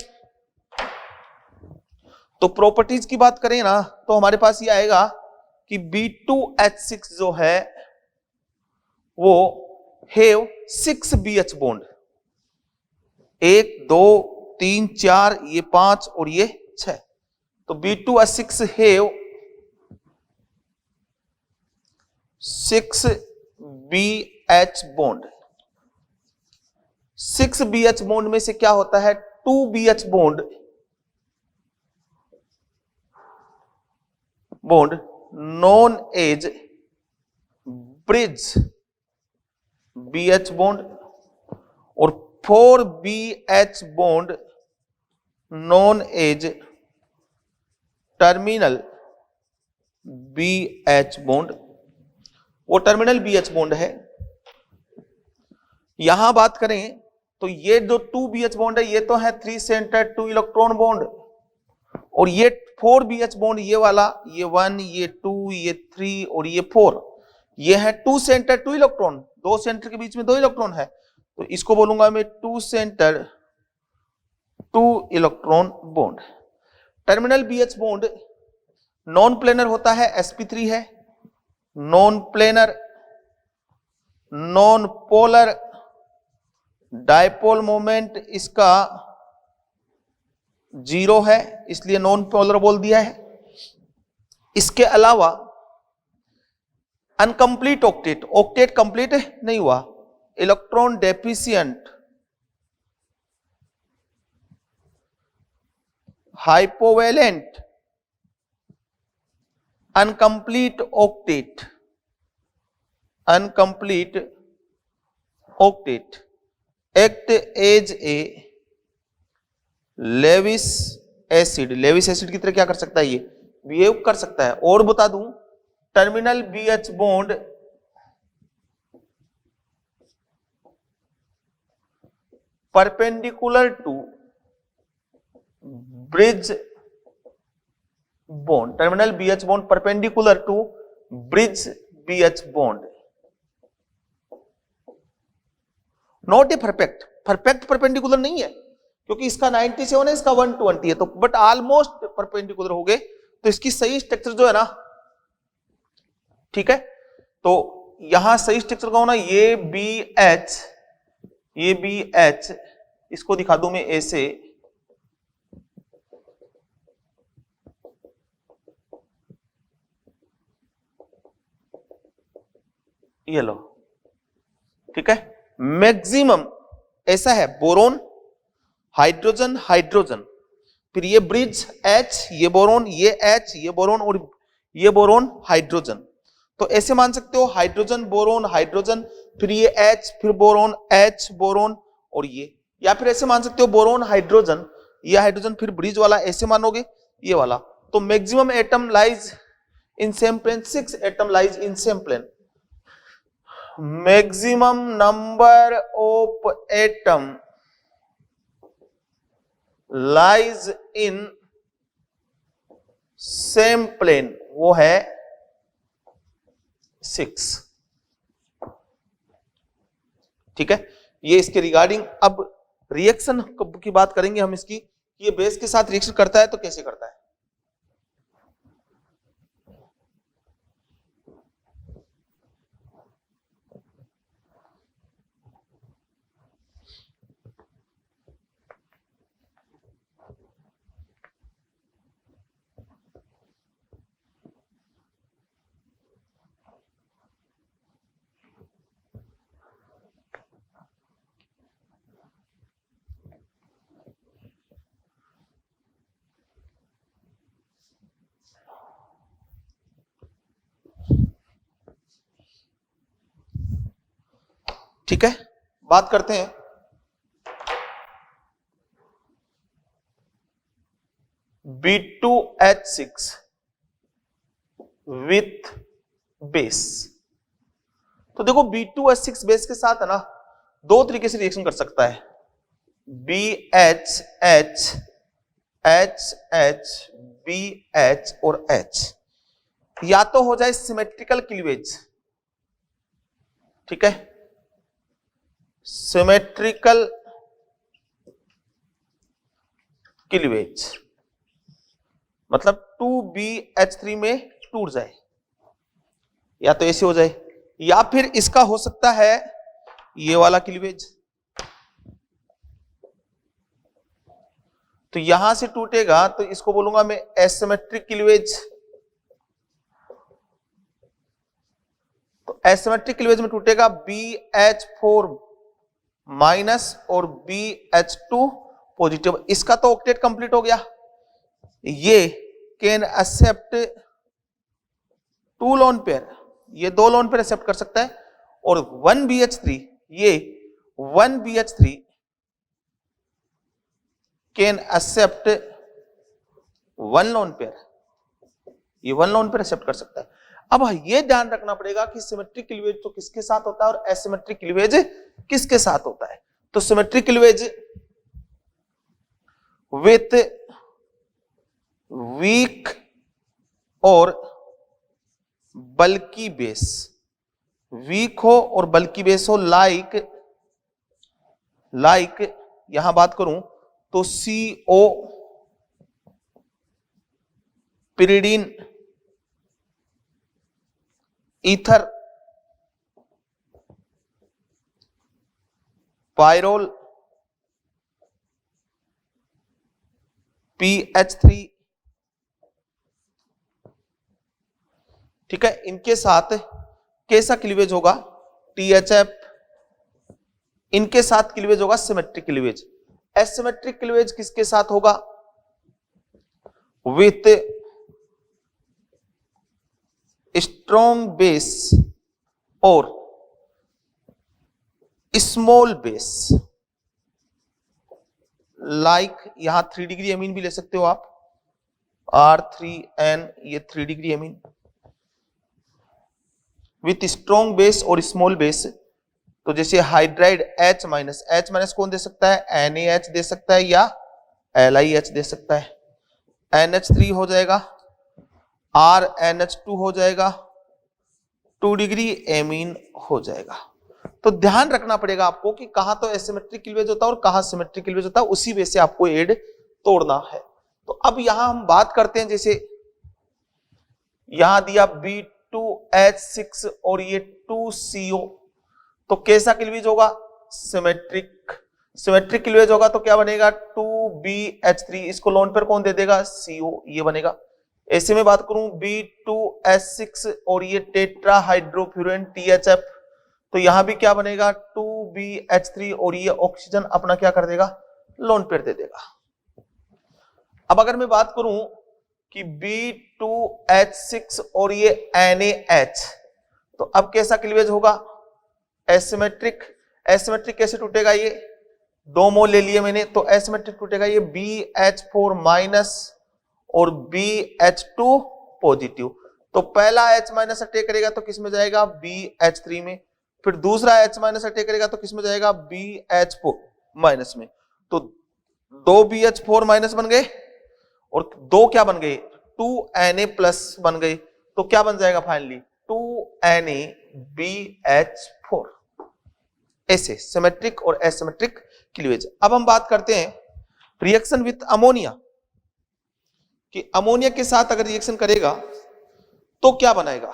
Speaker 1: तो प्रॉपर्टीज की बात करें ना, तो हमारे पास ये आएगा कि B2H6 जो है वो हैव 6 BH बॉन्ड, 1 2 3 4, ये 5 और ये 6, तो B2H6 have 6 BH bond. 6 BH bond में से क्या होता है, 2 BH bond known as bridge BH bond, और 4 BH bond known as terminal BH bond. वो टर्मिनल BH बॉन्ड है। यहां बात करें तो ये जो 2 BH बॉन्ड है ये तो है 3 सेंटर 2 इलेक्ट्रॉन बॉन्ड, और ये 4 BH बॉन्ड, ये वाला, ये 1 ये 2 ये 3 और ये 4, ये है 2 सेंटर 2 इलेक्ट्रॉन, 2 सेंटर के बीच में 2 इलेक्ट्रॉन है, तो इसको बोलूंगा मैं 2 centre 2 electron bond. Terminal BH bond non planar होता है, sp3 है, non planar non polar, dipole moment इसका 0 है, इसलिए नॉन पोलर बोल दिया है। इसके अलावा अनकंप्लीट ऑक्टेट, ऑक्टेट कंप्लीट नहीं हुआ, electron deficient, hypovalent, incomplete octet, incomplete octet act as a Lewis acid, Lewis acid की तरह क्या कर सकता है, ये बिहेव कर सकता है। और बता दूं, terminal BH bond perpendicular to bridge bond, terminal BH bond perpendicular to bridge BH bond, not a perfect, perfect perpendicular नहीं है क्योंकि इसका 97 है, इसका 120 है, तो बट ऑलमोस्ट परपेंडिकुलर हो गए, तो इसकी सही स्ट्रक्चर जो है ना, ठीक है, तो यहां सही स्ट्रक्चर का होना, ये BH, इसको दिखा दूं मैं ऐसे, ये लो, ठीक है, मैक्सिमम ऐसा है, बोरोन हाइड्रोजन हाइड्रोजन, फिर ये ब्रिज H, ये बोरोन, ये H, ये बोरोन और ये बोरोन हाइड्रोजन, तो ऐसे मान सकते हो हाइड्रोजन बोरोन हाइड्रोजन, फिर ये H, फिर बोरोन H बोरोन और ये, या फिर ऐसे मान सकते हो बोरोन हाइड्रोजन, ये हाइड्रोजन, फिर ब्रिज वाला, ऐसे मानोगे ये वाला, तो maximum atom lies in same plane, 6 atom lies in same plane, maximum number of atom lies in same plane, वो है 6, ठीक है। ये इसके रिगार्डिंग, अब रिएक्शन की बात करेंगे हम इसकी, ये बेस के साथ रिएक्शन करता है तो कैसे करता है। ठीक है, बात करते हैं B2H6 विथ बेस। तो देखो B2H6 बेस के साथ है ना, दो तरीके से रिएक्शन कर सकता है, BHH, HH, BH और H। या तो हो जाए सिमेट्रिकल क्लीवेज, ठीक है, सिमेट्रिकल क्लीवेज मतलब 2BH3 में टूट जाए, या तो ऐसे हो जाए, या फिर इसका हो सकता है ये वाला क्लीवेज। तो यहां से टूटेगा तो इसको बोलूंगा मैं एसिमेट्रिक क्लीवेज। तो एसिमेट्रिक क्लीवेज में टूटेगा BH4 माइनस और BH2 पॉजिटिव। इसका तो ऑक्टेट कंप्लीट हो गया। ये कैन एक्सेप्ट 2 लोन पेयर, ये 2 लोन पेयर एक्सेप्ट कर सकता है, और 1BH3, ये 1BH3 can accept 1 lone pair, ये 1 लोन पेयर एक्सेप्ट कर सकता है। अब ये ध्यान रखना पड़ेगा कि सिमेट्रिक क्लीवेज तो किसके साथ होता है और एसिमेट्रिक क्लीवेज किसके साथ होता है। तो सिमेट्रिक क्लीवेज विथ वीक और बल्की बेस, वीक हो और बल्की बेस हो, लाइक यहां बात करूं तो CO pyridine, ether, pyrrole, PH3, ठीक है, इनके साथ कैसा क्लीवेज होगा, THF, इनके साथ क्लीवेज होगा सिमेट्रिक क्लीवेज। एसिमेट्रिक क्लीवेज किसके साथ होगा, विथ स्ट्रॉन्ग बेस और स्मॉल बेस, लाइक यहां 3 डिग्री एमीन भी ले सकते हो आप, R3N, ये 3 degree amine with strong base और स्मॉल बेस। तो जैसे hydride H minus, H minus कौन दे सकता है, NaH दे सकता है या LiH दे सकता है, NH3 हो जाएगा, RNH2 हो जाएगा, 2 डिग्री एमीन हो जाएगा। तो ध्यान रखना पड़ेगा आपको कि कहां तो एसिमेट्रिक क्लीवेज होता है और कहां सिमेट्रिक क्लीवेज होता है, उसी वे से आपको एड तोड़ना है। तो अब यहां हम बात करते हैं, जैसे यहां दिया B2H6 और ये 2CO, तो कैसा क्लीवेज होगा, सिमेट्रिक। सिमेट्रिक क्लीवेज होगा तो क्या बनेगा, 2BH3, इसको लोन पर कौन दे देगा, CO, ये बनेगा। ऐसे में बात करूं B2H6 और ये टेट्रा हाइड्रोफ्यूरेन THF, तो यहां भी क्या बनेगा, 2BH3 और ये ऑक्सीजन अपना क्या कर देगा, लोन पेयर दे देगा। अब अगर मैं बात करूं कि B2H6 और ये NaH, तो अब कैसा क्लीवेज होगा, एसिमेट्रिक। एसिमेट्रिक कैसे टूटेगा, ये 2 मोल ले लिए मैंने, तो एसिमेट्रिक टूटेगा ये BH4 माइनस और BH2 पॉजिटिव। तो पहला H माइनस अटैक करेगा तो किस में जाएगा, BH3 में, फिर दूसरा H माइनस अटैक करेगा तो किस में जाएगा, BH4 माइनस में। तो 2 BH4 माइनस बन गए और 2 क्या बन गए, 2Na प्लस बन गए, तो क्या बन जाएगा फाइनली, 2NaBH4। ऐसे सिमेट्रिक और एसिमेट्रिक क्लीवेज। अब हम बात करते हैं रिएक्शन विथ अमोनिया, कि अमोनिया के साथ अगर रिएक्शन करेगा तो क्या बनाएगा।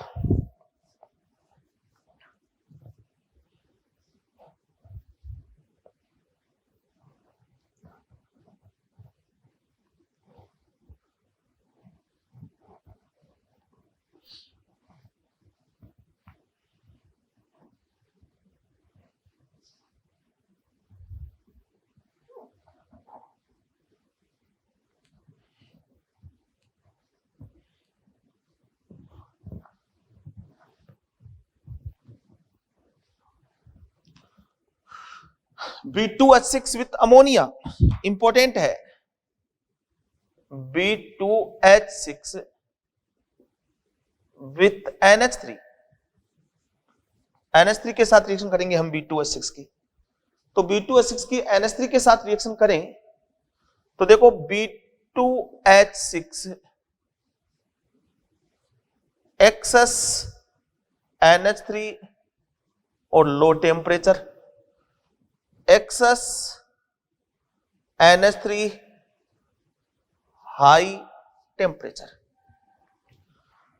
Speaker 1: B2H6 विथ अमोनिया, इंपॉर्टेंट है, B2H6 विथ NH3, NH3 के साथ रिएक्शन करेंगे हम B2H6 की। तो B2H6 की NH3 के साथ रिएक्शन करें तो देखो B2H6 एक्सेस NH3 और low temperature, excess NH3 high temperature.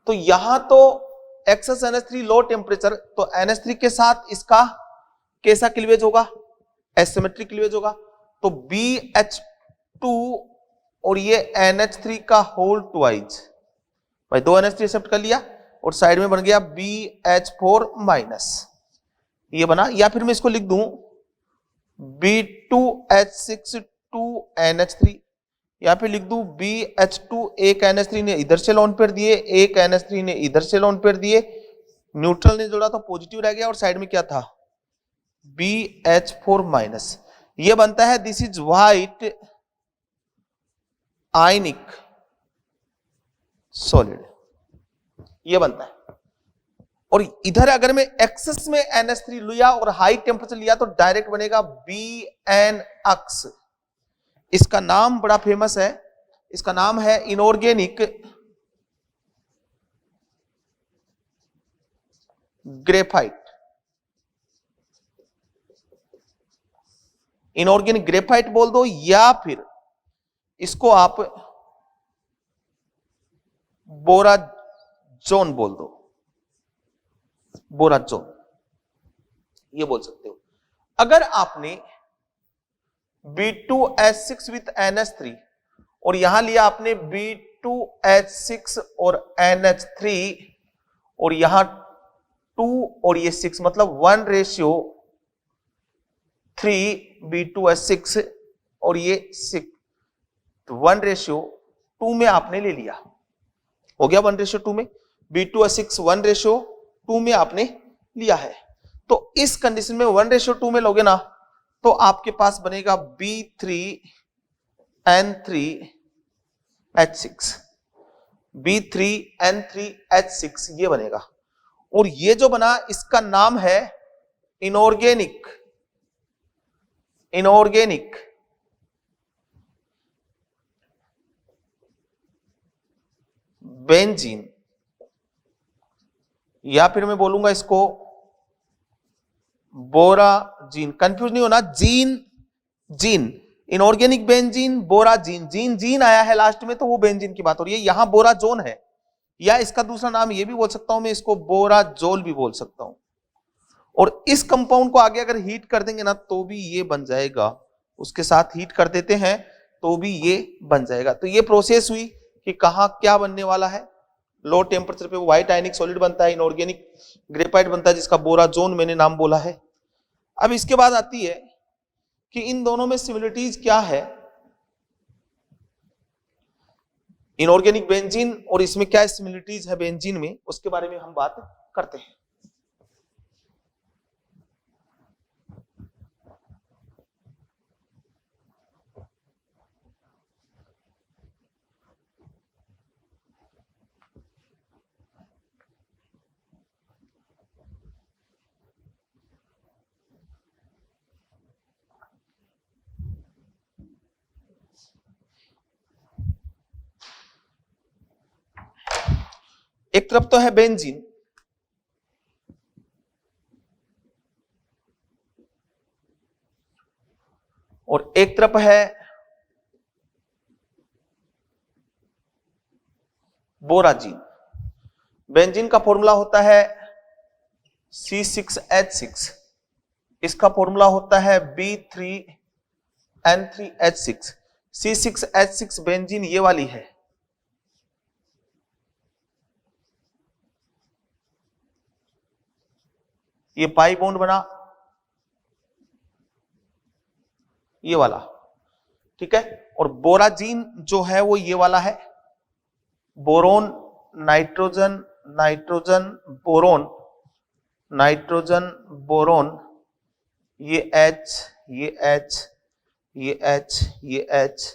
Speaker 1: तो यहां तो एक्सेस NH3 लो टेम्परेचर, तो NH3 के साथ इसका कैसा क्लीवेज होगा, एसिमेट्रिक क्लीवेज होगा। तो BH2 और ये NH3 का होल ट्वाइस, भाई दो NH3 एक्सेप्ट कर लिया और साइड में बन गया BH4 माइनस, ये बना। या फिर मैं इसको लिख दूं B2H6 2NH3, या फिर लिख दूं BH2, एक NH3 ने इधर से लोन पेयर दिए, एक NH3 ने इधर से लोन पेयर दिए, न्यूट्रल ने जोड़ा तो पॉजिटिव रह गया और साइड में क्या था BH4 माइनस। ये बनता है this is white ionic solid, ये बनता है। और इधर अगर मैं एक्सेस में NH3 लिया और हाई टेम्परेचर लिया तो डायरेक्ट बनेगा BNX। इसका नाम बड़ा फेमस है, इसका नाम है इनऑर्गेनिक ग्रेफाइट। इनऑर्गेनिक ग्रेफाइट बोल दो या फिर इसको आप बोराजोन बोल दो, बोराजोन ये बोल सकते हो। अगर आपने B2H6 विथ NH3 और यहां लिया आपने B2H6 और NH3 और यहां 2 और ये 6, मतलब 1:3 B2H6 और ये 6, तो 1:2 में आपने ले लिया, हो गया 1:2 में। B2H6 1:2 में आपने लिया है। तो इस कंडीशन में 1:2 में लोगे ना तो आपके पास बनेगा B3N3H6, B3N3H6 ये बनेगा। और ये जो बना इसका नाम है इनऑर्गेनिक बेंजीन, या फिर मैं बोलूंगा इसको बोराजीन। कंफ्यूज नहीं होना, जीन इनऑर्गेनिक बेंजीन, बोराजीन, जीन आया है लास्ट में तो वो बेंजीन की बात हो रही है। यहां बोराजोन है, या इसका दूसरा नाम ये भी बोल सकता हूं मैं, इसको बोराजोल भी बोल सकता हूं। और इस कंपाउंड को आगे अगर हीट कर देंगे ना तो भी ये बन जाएगा, उसके साथ हीट कर देते हैं तो भी ये बन जाएगा। तो ये प्रोसेस हुई कि कहां क्या बनने वाला है, लो टेम्परेचर पे व्हाइट आयनिक सॉलिड बनता है, इनऑर्गेनिक ग्रेफाइट बनता है जिसका बोराजोन मैंने नाम बोला है। अब इसके बाद आती है कि इन दोनों में सिमिलरिटीज क्या है, इनऑर्गेनिक बेंजीन और इसमें क्या सिमिलरिटीज है बेंजीन में, उसके बारे में हम बात करते हैं। एक तरफ तो है बेंजीन, और एक तरफ है बोराजीन। बेंजीन का फॉर्मूला होता है C6H6, इसका फॉर्मूला होता है B3N3H6। C6H6 बेंजीन ये वाली है, ये पाई बॉन्ड बना ये वाला, ठीक है। और बोराजीन जो है वो ये वाला है, boron nitrogen nitrogen boron nitrogen boron, ये H ये H, ये H, ये H,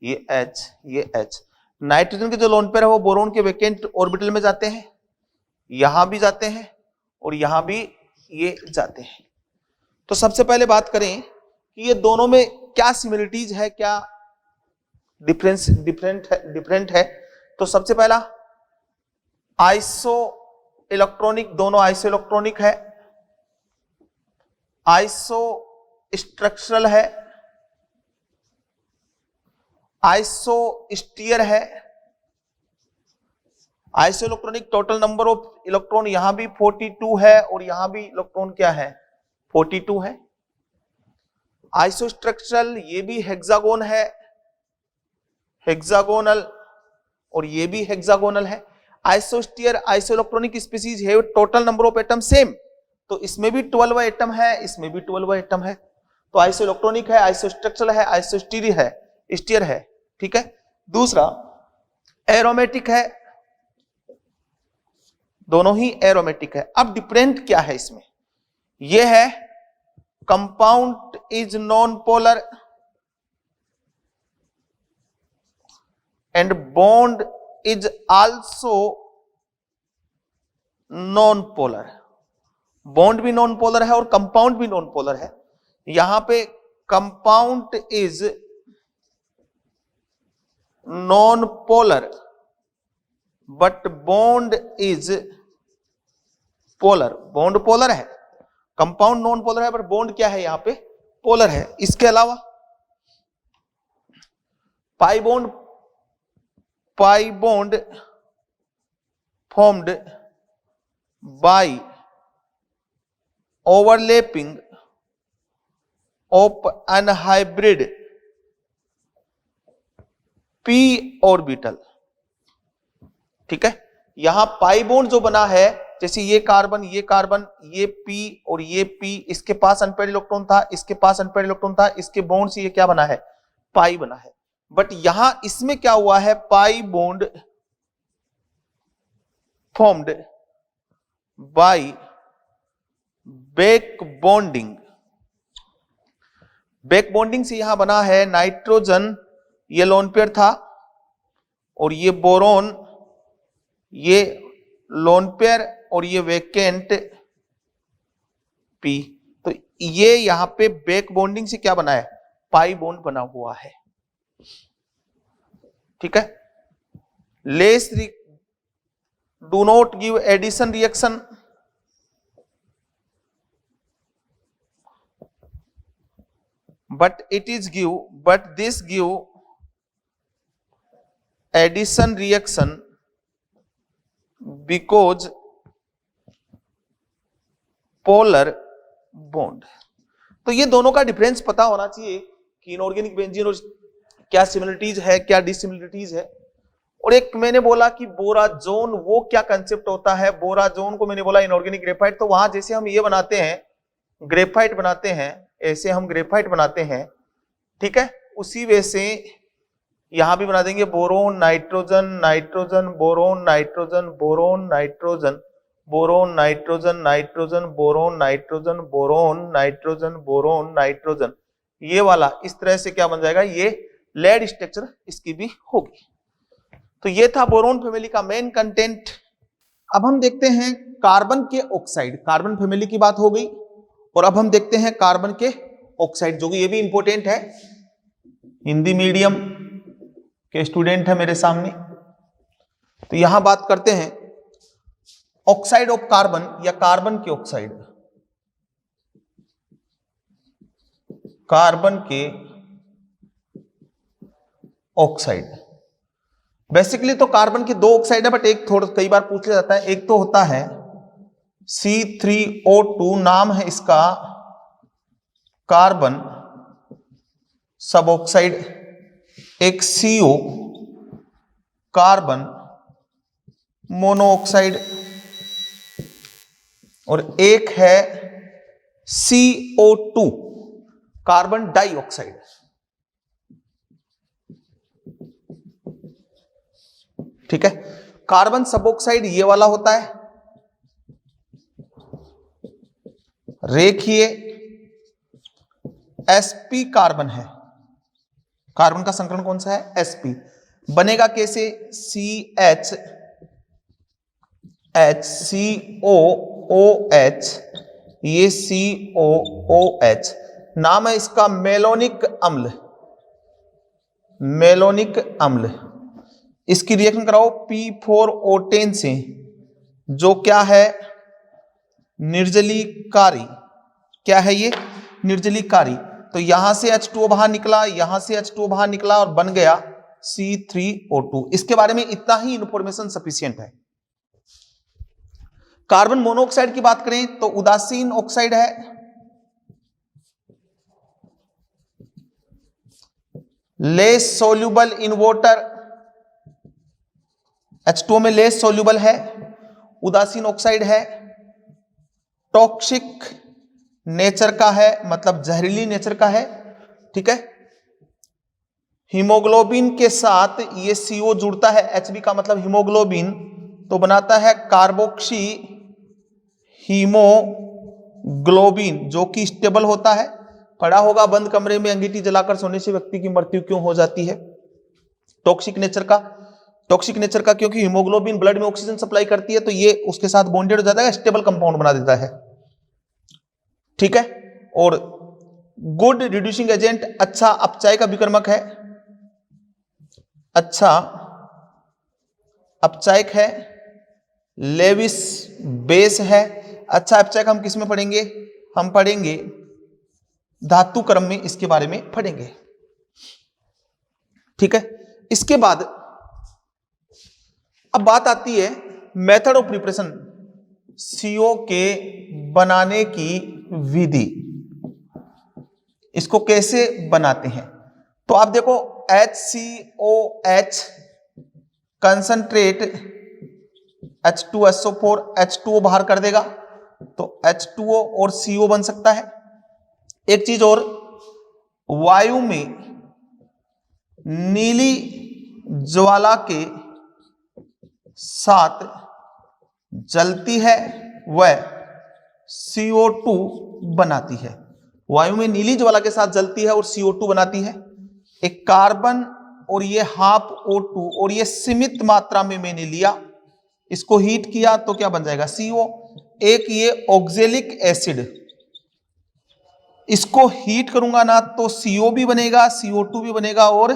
Speaker 1: ये H, ये H। नाइट्रोजन के जो लोन पेयर है वो बोरोन के वैकेंट ऑर्बिटल में जाते हैं, यहां भी जाते हैं और यहां भी ये जाते हैं। तो सबसे पहले बात करें कि ये दोनों में क्या सिमिलरिटीज है, क्या डिफरेंट है। तो सबसे पहला आइसो इलेक्ट्रॉनिक, दोनों आइसो इलेक्ट्रॉनिक है, आइसो स्ट्रक्चरल है, आइसो स्टीयर है। Iso electronic total number of electron यहां भी 42 है और यहां भी इलेक्ट्रॉन क्या है 42 है। आइसो स्ट्रक्चरल ये भी हेक्सागोन है, हेक्सागोनल, और ये भी हेक्सागोनल है। आइसोस्टीयर आइसो इलेक्ट्रॉनिक स्पीसीज है total number of atom same, तो इसमें भी 12 एटम है, इसमें भी 12 एटम है। तो आइसो इलेक्ट्रॉनिक है, आइसो स्ट्रक्चरल है, आइसोस्टीयर है, ठीक है। दूसरा एरोमेटिक है, दोनों ही एरोमेटिक है। अब डिफरेंट क्या है इसमें, यह है compound is non polar and bond is also known polar. Bond भी नॉन पोलर है और कंपाउंड भी नॉन पोलर है। यहां पे compound is non polar but bond is polar. Bond polar है, कंपाउंड नॉन पोलर है, बट बॉन्ड क्या है यहां पे पोलर है। इसके अलावा pi bond formed by overlapping of unhybrid p orbital, ठीक है। यहां पाई बॉन्ड जो बना है, जैसे ये कार्बन, ये कार्बन, ये p और ये p, इसके पास अनपेयर्ड इलेक्ट्रॉन था, इसके पास अनपेयर्ड इलेक्ट्रॉन था, इसके बॉन्ड से ये क्या बना है पाई बना है। बट यहां इसमें क्या हुआ है, pi bond formed buy back bonding. Back bonding से यहां बना है नाइट्रोजन, ये लोन पेयर था, और ये बोरोन, ये लोन पेयर, और ये वैकेंट p। तो ये यहां पे बैक बॉन्डिंग से क्या बना है पाई बॉन्ड बना हुआ है, ठीक है। Less do not give addition reaction, but this give addition reaction because polar bond। तो ये दोनों का डिफरेंस पता होना चाहिए कि इनऑर्गेनिक बेंजीन और क्या सिमिलरिटीज है, क्या डिसिमिलरिटीज है। और एक मैंने बोला कि बोराजोन, वो क्या कंसेप्ट होता है बोराजोन को, मैंने बोला इनऑर्गेनिक ग्रेफाइट। तो वहां जैसे हम ये बनाते हैं ग्रेफाइट बनाते हैं, ऐसे हम ग्रेफाइट बनाते हैं, ठीक है, उसी वे से यहां भी बना देंगे boron nitrogen, nitrogen boron, nitrogen boron, nitrogen boron, nitrogen nitrogen boron, nitrogen boron, nitrogen boron, nitrogen, ये वाला इस तरह से क्या बन जाएगा, ये लेड स्ट्रक्चर इसकी भी होगी। तो ये था बोरोन फैमिली का मेन कंटेंट। अब हम देखते हैं कार्बन के ऑक्साइड। कार्बन फैमिली की बात हो गई, और अब हम देखते हैं कार्बन के ऑक्साइड, जो कि ये भी इंपॉर्टेंट है। हिंदी मीडियम के स्टूडेंट है मेरे सामने, तो यहां बात करते हैं ऑक्साइड ऑफ कार्बन या कार्बन के ऑक्साइड। कार्बन के ऑक्साइड बेसिकली तो कार्बन के दो ऑक्साइड है, बट एक थोड़ा कई बार पूछ लिया जाता है। एक तो होता है C3O2, नाम है इसका कार्बन सब ऑक्साइड। एक CO कार्बन मोनोऑक्साइड, और एक है CO2 कार्बन डाइऑक्साइड। ठीक है, कार्बन सब ऑक्साइड ये वाला होता है, रेखीय sp कार्बन है, कार्बन का संकरण कौन सा है, sp। बनेगा कैसे, CH HCOOH, ये COOH नाम है इसका मेलोनिक अम्ल, मेलोनिक अम्ल। इसकी रिएक्शन कराओ P4O10 से, जो क्या है, निर्जलीकारी। क्या है ये, निर्जलीकारी। तो यहां से H2O बाहर निकला, यहां से H2O बाहर निकला और बन गया C3O2। इसके बारे में इतना ही इंफॉर्मेशन सफिशिएंट है। कार्बन मोनोऑक्साइड की बात करें तो उदासीन ऑक्साइड है, less soluble in water, H2O में लेस सोल्यूबल है, उदासीन ऑक्साइड है, टॉक्सिक नेचर का है, मतलब जहरीली नेचर का है, ठीक है। हीमोग्लोबिन के साथ ये CO जुड़ता है, Hb का मतलब हीमोग्लोबिन, तो बनाता है कार्बोक्सी हीमोग्लोबिन, जो कि स्टेबल होता है। पढ़ा होगा बंद कमरे में अंगीठी जलाकर सोने से व्यक्ति की मृत्यु क्यों हो जाती है, टॉक्सिक नेचर का। टॉक्सिक नेचर का क्योंकि हीमोग्लोबिन ब्लड में ऑक्सीजन सप्लाई करती है, तो ये उसके साथ बॉन्डेड हो जाता है, स्टेबल कंपाउंड बना देता है, ठीक है। और गुड रिड्यूसिंग एजेंट, अच्छा अपचय का विकर्मक है, अच्छा अपचायक है, लेविस बेस है। अच्छा अपचायक हम किस में पढ़ेंगे, हम पढ़ेंगे धातु क्रम में, इसके बारे में पढ़ेंगे, ठीक है। इसके बाद अब बात आती है मेथड ऑफ प्रिपरेशन, CO के बनाने की विधि, इसको कैसे बनाते हैं। तो आप देखो HCOH कंसंट्रेट H2SO4, H2O बाहर कर देगा, तो H2O और CO बन सकता है। एक चीज और, वायु में नीली ज्वाला के साथ जलती है, वह CO2 बनाती है। वायु में नीली ज्वाला के साथ जलती है और CO2 बनाती है। एक कार्बन और ये हाफ O2, और ये सीमित मात्रा में मैंने लिया, इसको हीट किया तो क्या बन जाएगा, CO। एक ये ऑक्जेलिक एसिड, इसको हीट करूंगा ना तो CO भी बनेगा, CO2 भी बनेगा और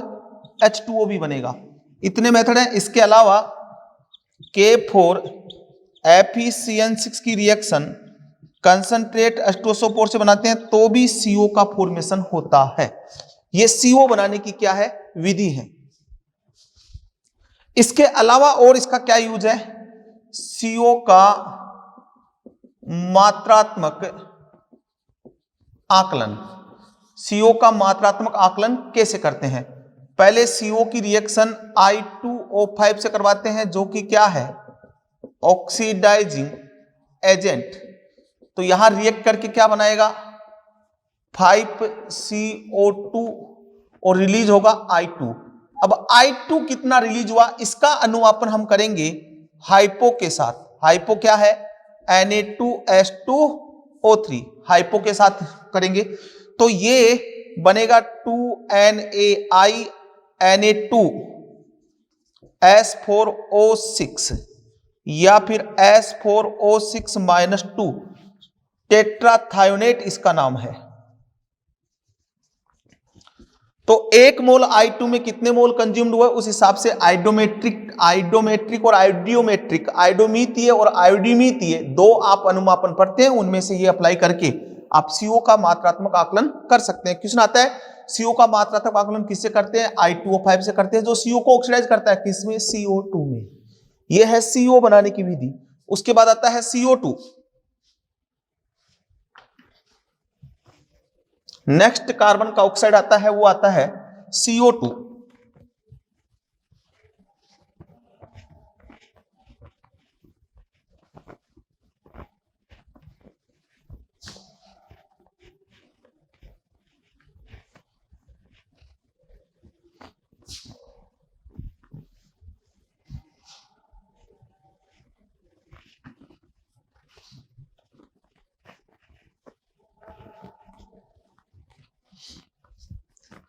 Speaker 1: H2O भी बनेगा। इतने मेथड हैं। इसके अलावा K4FeCN6 की रिएक्शन कंसंट्रेट H2SO4 से बनाते हैं, तो भी CO का फॉर्मेशन होता है। ये CO बनाने की क्या है, विधि है। इसके अलावा और इसका क्या यूज है, CO का मात्रात्मक आकलन। CO का मात्रात्मक आकलन कैसे करते हैं, पहले CO की रिएक्शन I2O5 से करवाते हैं, जो कि क्या है, ऑक्सीडाइजिंग एजेंट। तो यहां रिएक्ट करके क्या बनाएगा, 5CO2 और रिलीज होगा I2। अब I2 कितना रिलीज हुआ, इसका अनुमापन हम करेंगे हाइपो के साथ। हाइपो क्या है, Na2S2O3, हाइपो के साथ करेंगे तो ये बनेगा 2NaI Na2S4O6 या फिर S4O6-2, टेट्राथायोनेट इसका नाम है। तो एक मोल I2 में कितने मोल कंज्यूम्ड हुआ, उस हिसाब से आइडोमेट्रिक और आइडियोमेट्रिक, आइडोमीतीय और आयोडीमीतीय दो आप अनुमापन पढ़ते हैं, उनमें से ये अप्लाई करके आप CO का मात्रात्मक आकलन कर सकते हैं। क्वेश्चन आता है CO का मात्रात्मक आकलन किससे करते हैं, I2O5 से करते हैं, जो CO को ऑक्सीडाइज करता है, किसमें, CO2 में। यह है CO बनाने की विधि। उसके बाद आता है CO2। नेक्स्ट कार्बन का ऑक्साइड आता है, वो आता है CO2।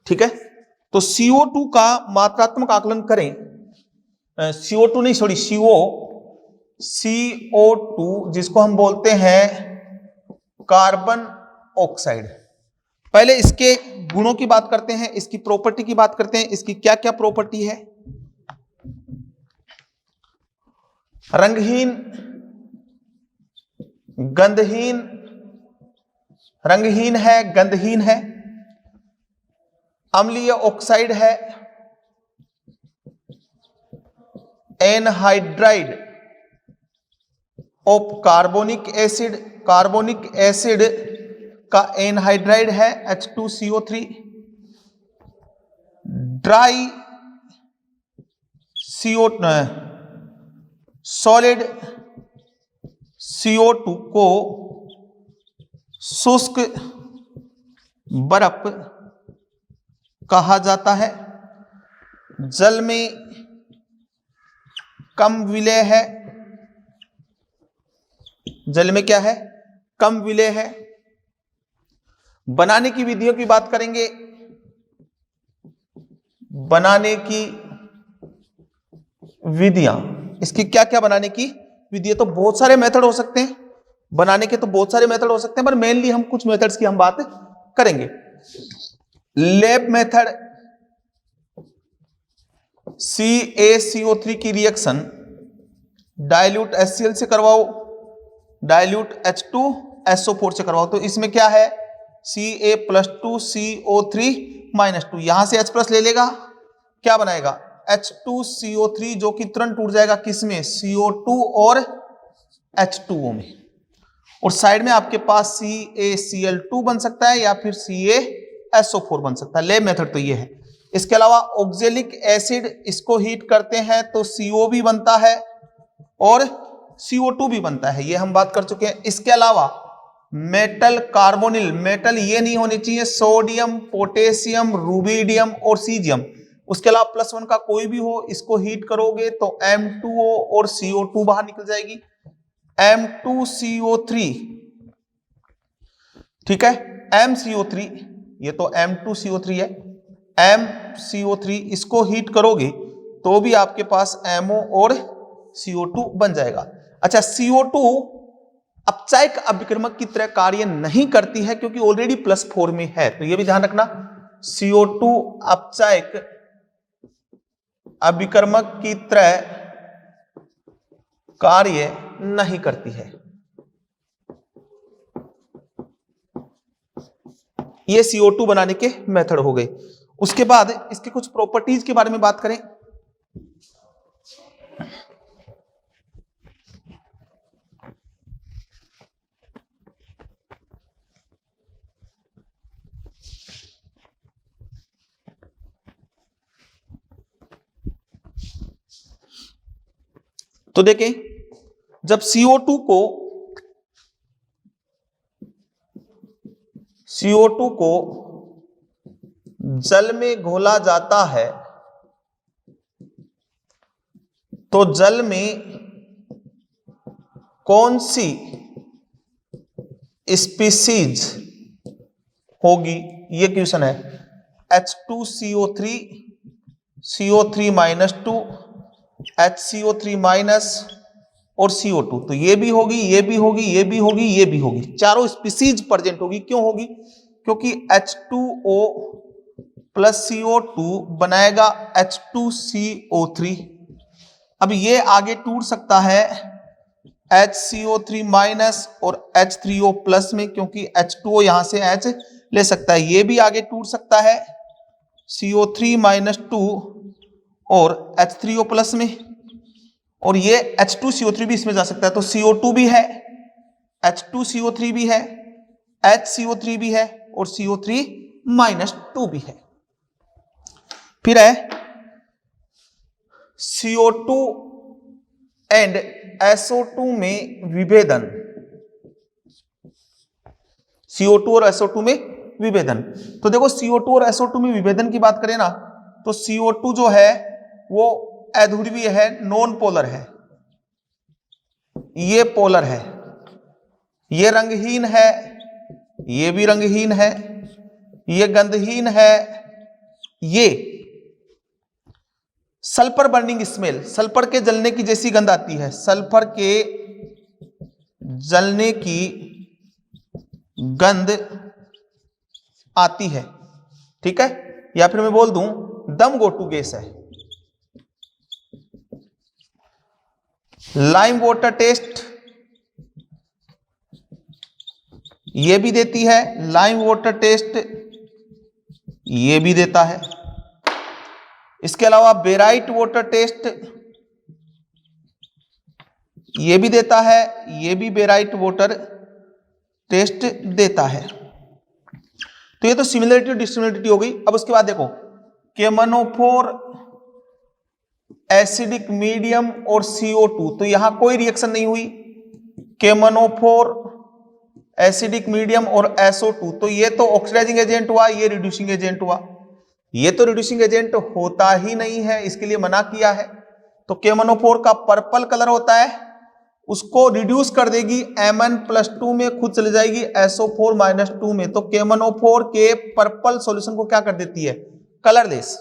Speaker 1: ठीक है, तो CO2 का मात्रात्मक आकलन करें, CO2 नहीं सॉरी CO2 जिसको हम बोलते हैं कार्बन ऑक्साइड। पहले इसके गुणों की बात करते हैं, इसकी प्रॉपर्टी की बात करते हैं, इसकी क्या क्या प्रॉपर्टी है। रंगहीन, गंधहीन, रंगहीन है, गंधहीन है, अम्लीय ऑक्साइड है, anhydride of carbonic acid, carbonic acid का एनहाइड्राइड है H2CO3, ड्राई सॉलिड CO2 को शुष्क बर्फ कहा जाता है। जल में कम विलेय है, जल में क्या है, कम विलेय है। बनाने की विधियों की बात करेंगे, बनाने की विधियां, इसकी क्या क्या बनाने की विधियां, तो बहुत सारे मेथड हो सकते हैं बनाने के, तो बहुत सारे मेथड हो सकते हैं, पर मेनली हम कुछ मेथड्स की हम बात करेंगे। लैब मेथड, CaCO3 की रिएक्शन डाइल्यूट HCl से करवाओ, डाइल्यूट H2SO4 से करवाओ, तो इसमें क्या है Ca+2CO3 -2, यहां से H+ ले लेगा, क्या बनाएगा H2CO3 जो कि तुरंत टूट जाएगा किसमें, CO2 और H2O में, और साइड में आपके पास CaCl2 बन सकता है या फिर CaSO4 बन सकता है। लेब मेथड तो ये है। इसके अलावा ऑक्जेलिक एसिड, इसको हीट करते हैं तो CO भी बनता है और CO2 भी बनता है, ये हम बात कर चुके हैं। इसके अलावा मेटल कार्बोनिल, मेटल ये नहीं होनी चाहिए, सोडियम, पोटेशियम, रुबिडियम और सीजियम, उसके अलावा +1 का कोई भी हो, इसको हीट करोगे तो M2O और CO2 बाहर निकल जाएगी, M2CO3, ठीक है, MCO3, ये तो M2CO3 है, MCO3 इसको हीट करोगे तो भी आपके पास MO और CO2 बन जाएगा। अच्छा, CO2 अपचायक अभिकर्मक की तरह कार्य नहीं करती है क्योंकि ऑलरेडी +4 में है, तो यह भी ध्यान रखना, CO2 अपचायक अभिकर्मक की तरह कार्य नहीं करती है। ये CO2 बनाने के मेथड हो गए। उसके बाद इसके कुछ प्रॉपर्टीज के बारे में बात करें। तो देखें, जब CO2 को जल में घोला जाता है तो जल में कौन सी स्पीसीज होगी, ये क्वेश्चन है। H2CO3, CO3 -2, HCO3- और CO2, तो ये भी होगी, ये भी होगी, ये भी होगी, ये भी होगी, चारों स्पीसीज प्रेजेंट होगी। क्यों होगी, क्योंकि H2O + CO2 बनाएगा H2CO3। अब ये आगे टूट सकता है HCO3- और H3O+ में, क्योंकि H2O यहां से H ले सकता है। ये भी आगे टूट सकता है CO3- और H3O+ में, और ये H2CO3 भी इसमें जा सकता है। तो CO2 भी है, H2CO3 भी है, HCO3 भी है और CO3- भी है। फिर है CO2 एंड SO2 में विभेदन, CO2 और SO2 में विभेदन। तो देखो, CO2 और SO2 में विभेदन की बात करें ना, तो CO2 जो है वो अध्रुवीय है, नॉन पोलर है, ये पोलर है, ये रंगहीन है, ये भी रंगहीन है, ये गंधहीन है, ये सल्फर बर्निंग स्मेल, सल्फर के जलने की जैसी गंध आती है, सल्फर के जलने की गंध आती है, ठीक है। या फिर मैं बोल दूं दम गोटू गैस है। लाइम वाटर टेस्ट ये भी देती है, लाइम वाटर टेस्ट ये भी देता है। इसके अलावा बेराइट वाटर टेस्ट ये भी देता है, ये भी बेराइट वाटर टेस्ट देता है। तो ये तो सिमिलरिटी और डिसिमिलरिटी हो गई। अब उसके बाद देखो केमनोफोर, एसिडिक मीडियम और CO2, तो यहां कोई रिएक्शन नहीं हुई। केमनोफोर, एसिडिक मीडियम और SO2, तो ये तो ऑक्सीडाइजिंग एजेंट हुआ, ये रिड्यूसिंग एजेंट हुआ। ये तो रिड्यूसिंग एजेंट होता ही नहीं है, इसके लिए मना किया है। तो केमनोफोर का पर्पल कलर होता है, उसको रिड्यूस कर देगी Mn+2 में, खुद चले जाएगी SO4-2 में। तो केमनोफोर के पर्पल सॉल्यूशन को क्या कर देती है, कलरलेस।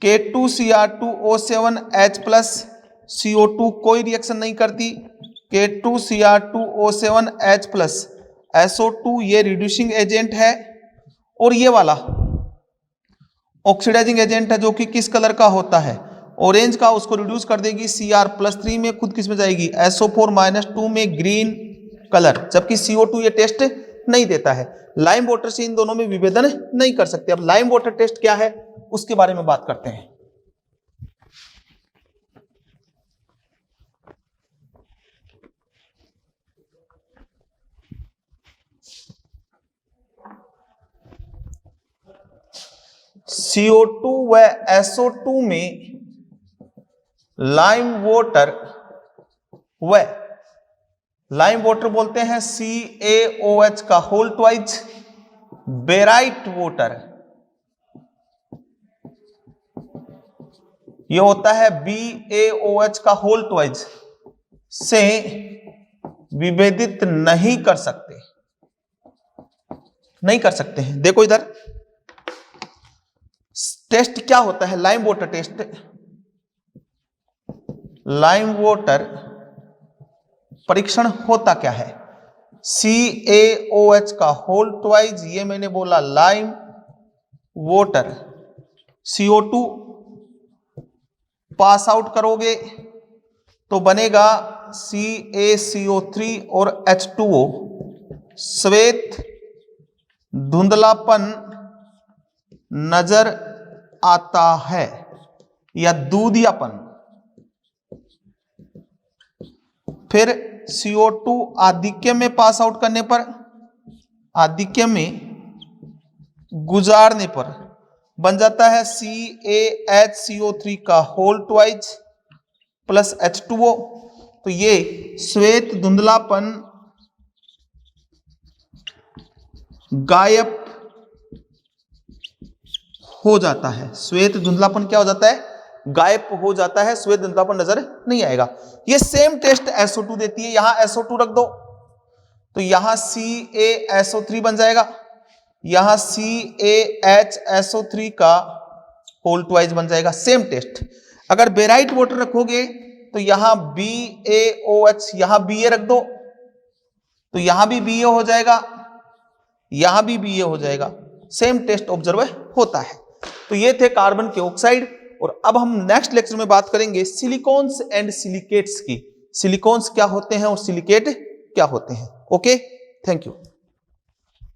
Speaker 1: K2Cr2O7H+ CO2 कोई रिएक्शन नहीं करती, K2Cr2O7H+ SO2 ये रिड्यूसिंग एजेंट है, और ये वाला ऑक्सीडाइजिंग एजेंट है जो कि किस कलर का होता है, ऑरेंज का, उसको रिड्यूस कर देगी Cr+3 में, खुद किस में जाएगी SO4-2 में, ग्रीन कलर। जबकि CO2 ये टेस्ट नहीं देता है। लाइम वाटर से इन दोनों में विभेदन नहीं कर सकते। अब लाइम वाटर टेस्ट क्या है उसके बारे में बात करते हैं। CO2 व SO2 में लाइम वाटर बोलते हैं CaOH का होल ट्वाइस। बेराइट वाटर ये होता है BaOH का होल ट्वाइस से विभेदित नहीं कर सकते हैं। देखो इधर टेस्ट क्या होता है, lime water test. Lime water परीक्षण होता क्या है, CaOH का होल ट्वाइस, ये मैंने बोला lime water. CO2 pass out करोगे तो बनेगा CaCO3 और H2O। श्वेत धुंधलापन नजर आता है या दूधियापन। फिर CO2 आधिक्य में पास आउट करने पर, आधिक्य में गुजारने पर बन जाता है CaHCO3 का होल ट्वाइस प्लस H2O। तो ये श्वेत धुंधलापन गायब हो जाता है। श्वेत धुंधलापन क्या हो जाता है, गायब हो जाता है, श्वेत धुंधलापन नजर नहीं आएगा। ये सेम टेस्ट SO2 देती है। यहां SO2 रख दो तो यहां CaSO3 बन जाएगा, यहां CaHSO3 का होल ट्वाइस बन जाएगा। Same test. अगर बेराइट वाटर रखोगे तो यहां BaOH, यहां Ba रख दो तो यहां भी Ba हो जाएगा, यहां भी Ba हो जाएगा। सेम टेस्ट ऑब्जर्व होता है। तो ये थे कार्बन के ऑक्साइड। और अब हम नेक्स्ट लेक्चर में बात करेंगे सिलिकॉन्स एंड सिलिकेट्स की। सिलिकॉन्स क्या होते हैं और सिलिकेट क्या होते हैं। Okay, thank you.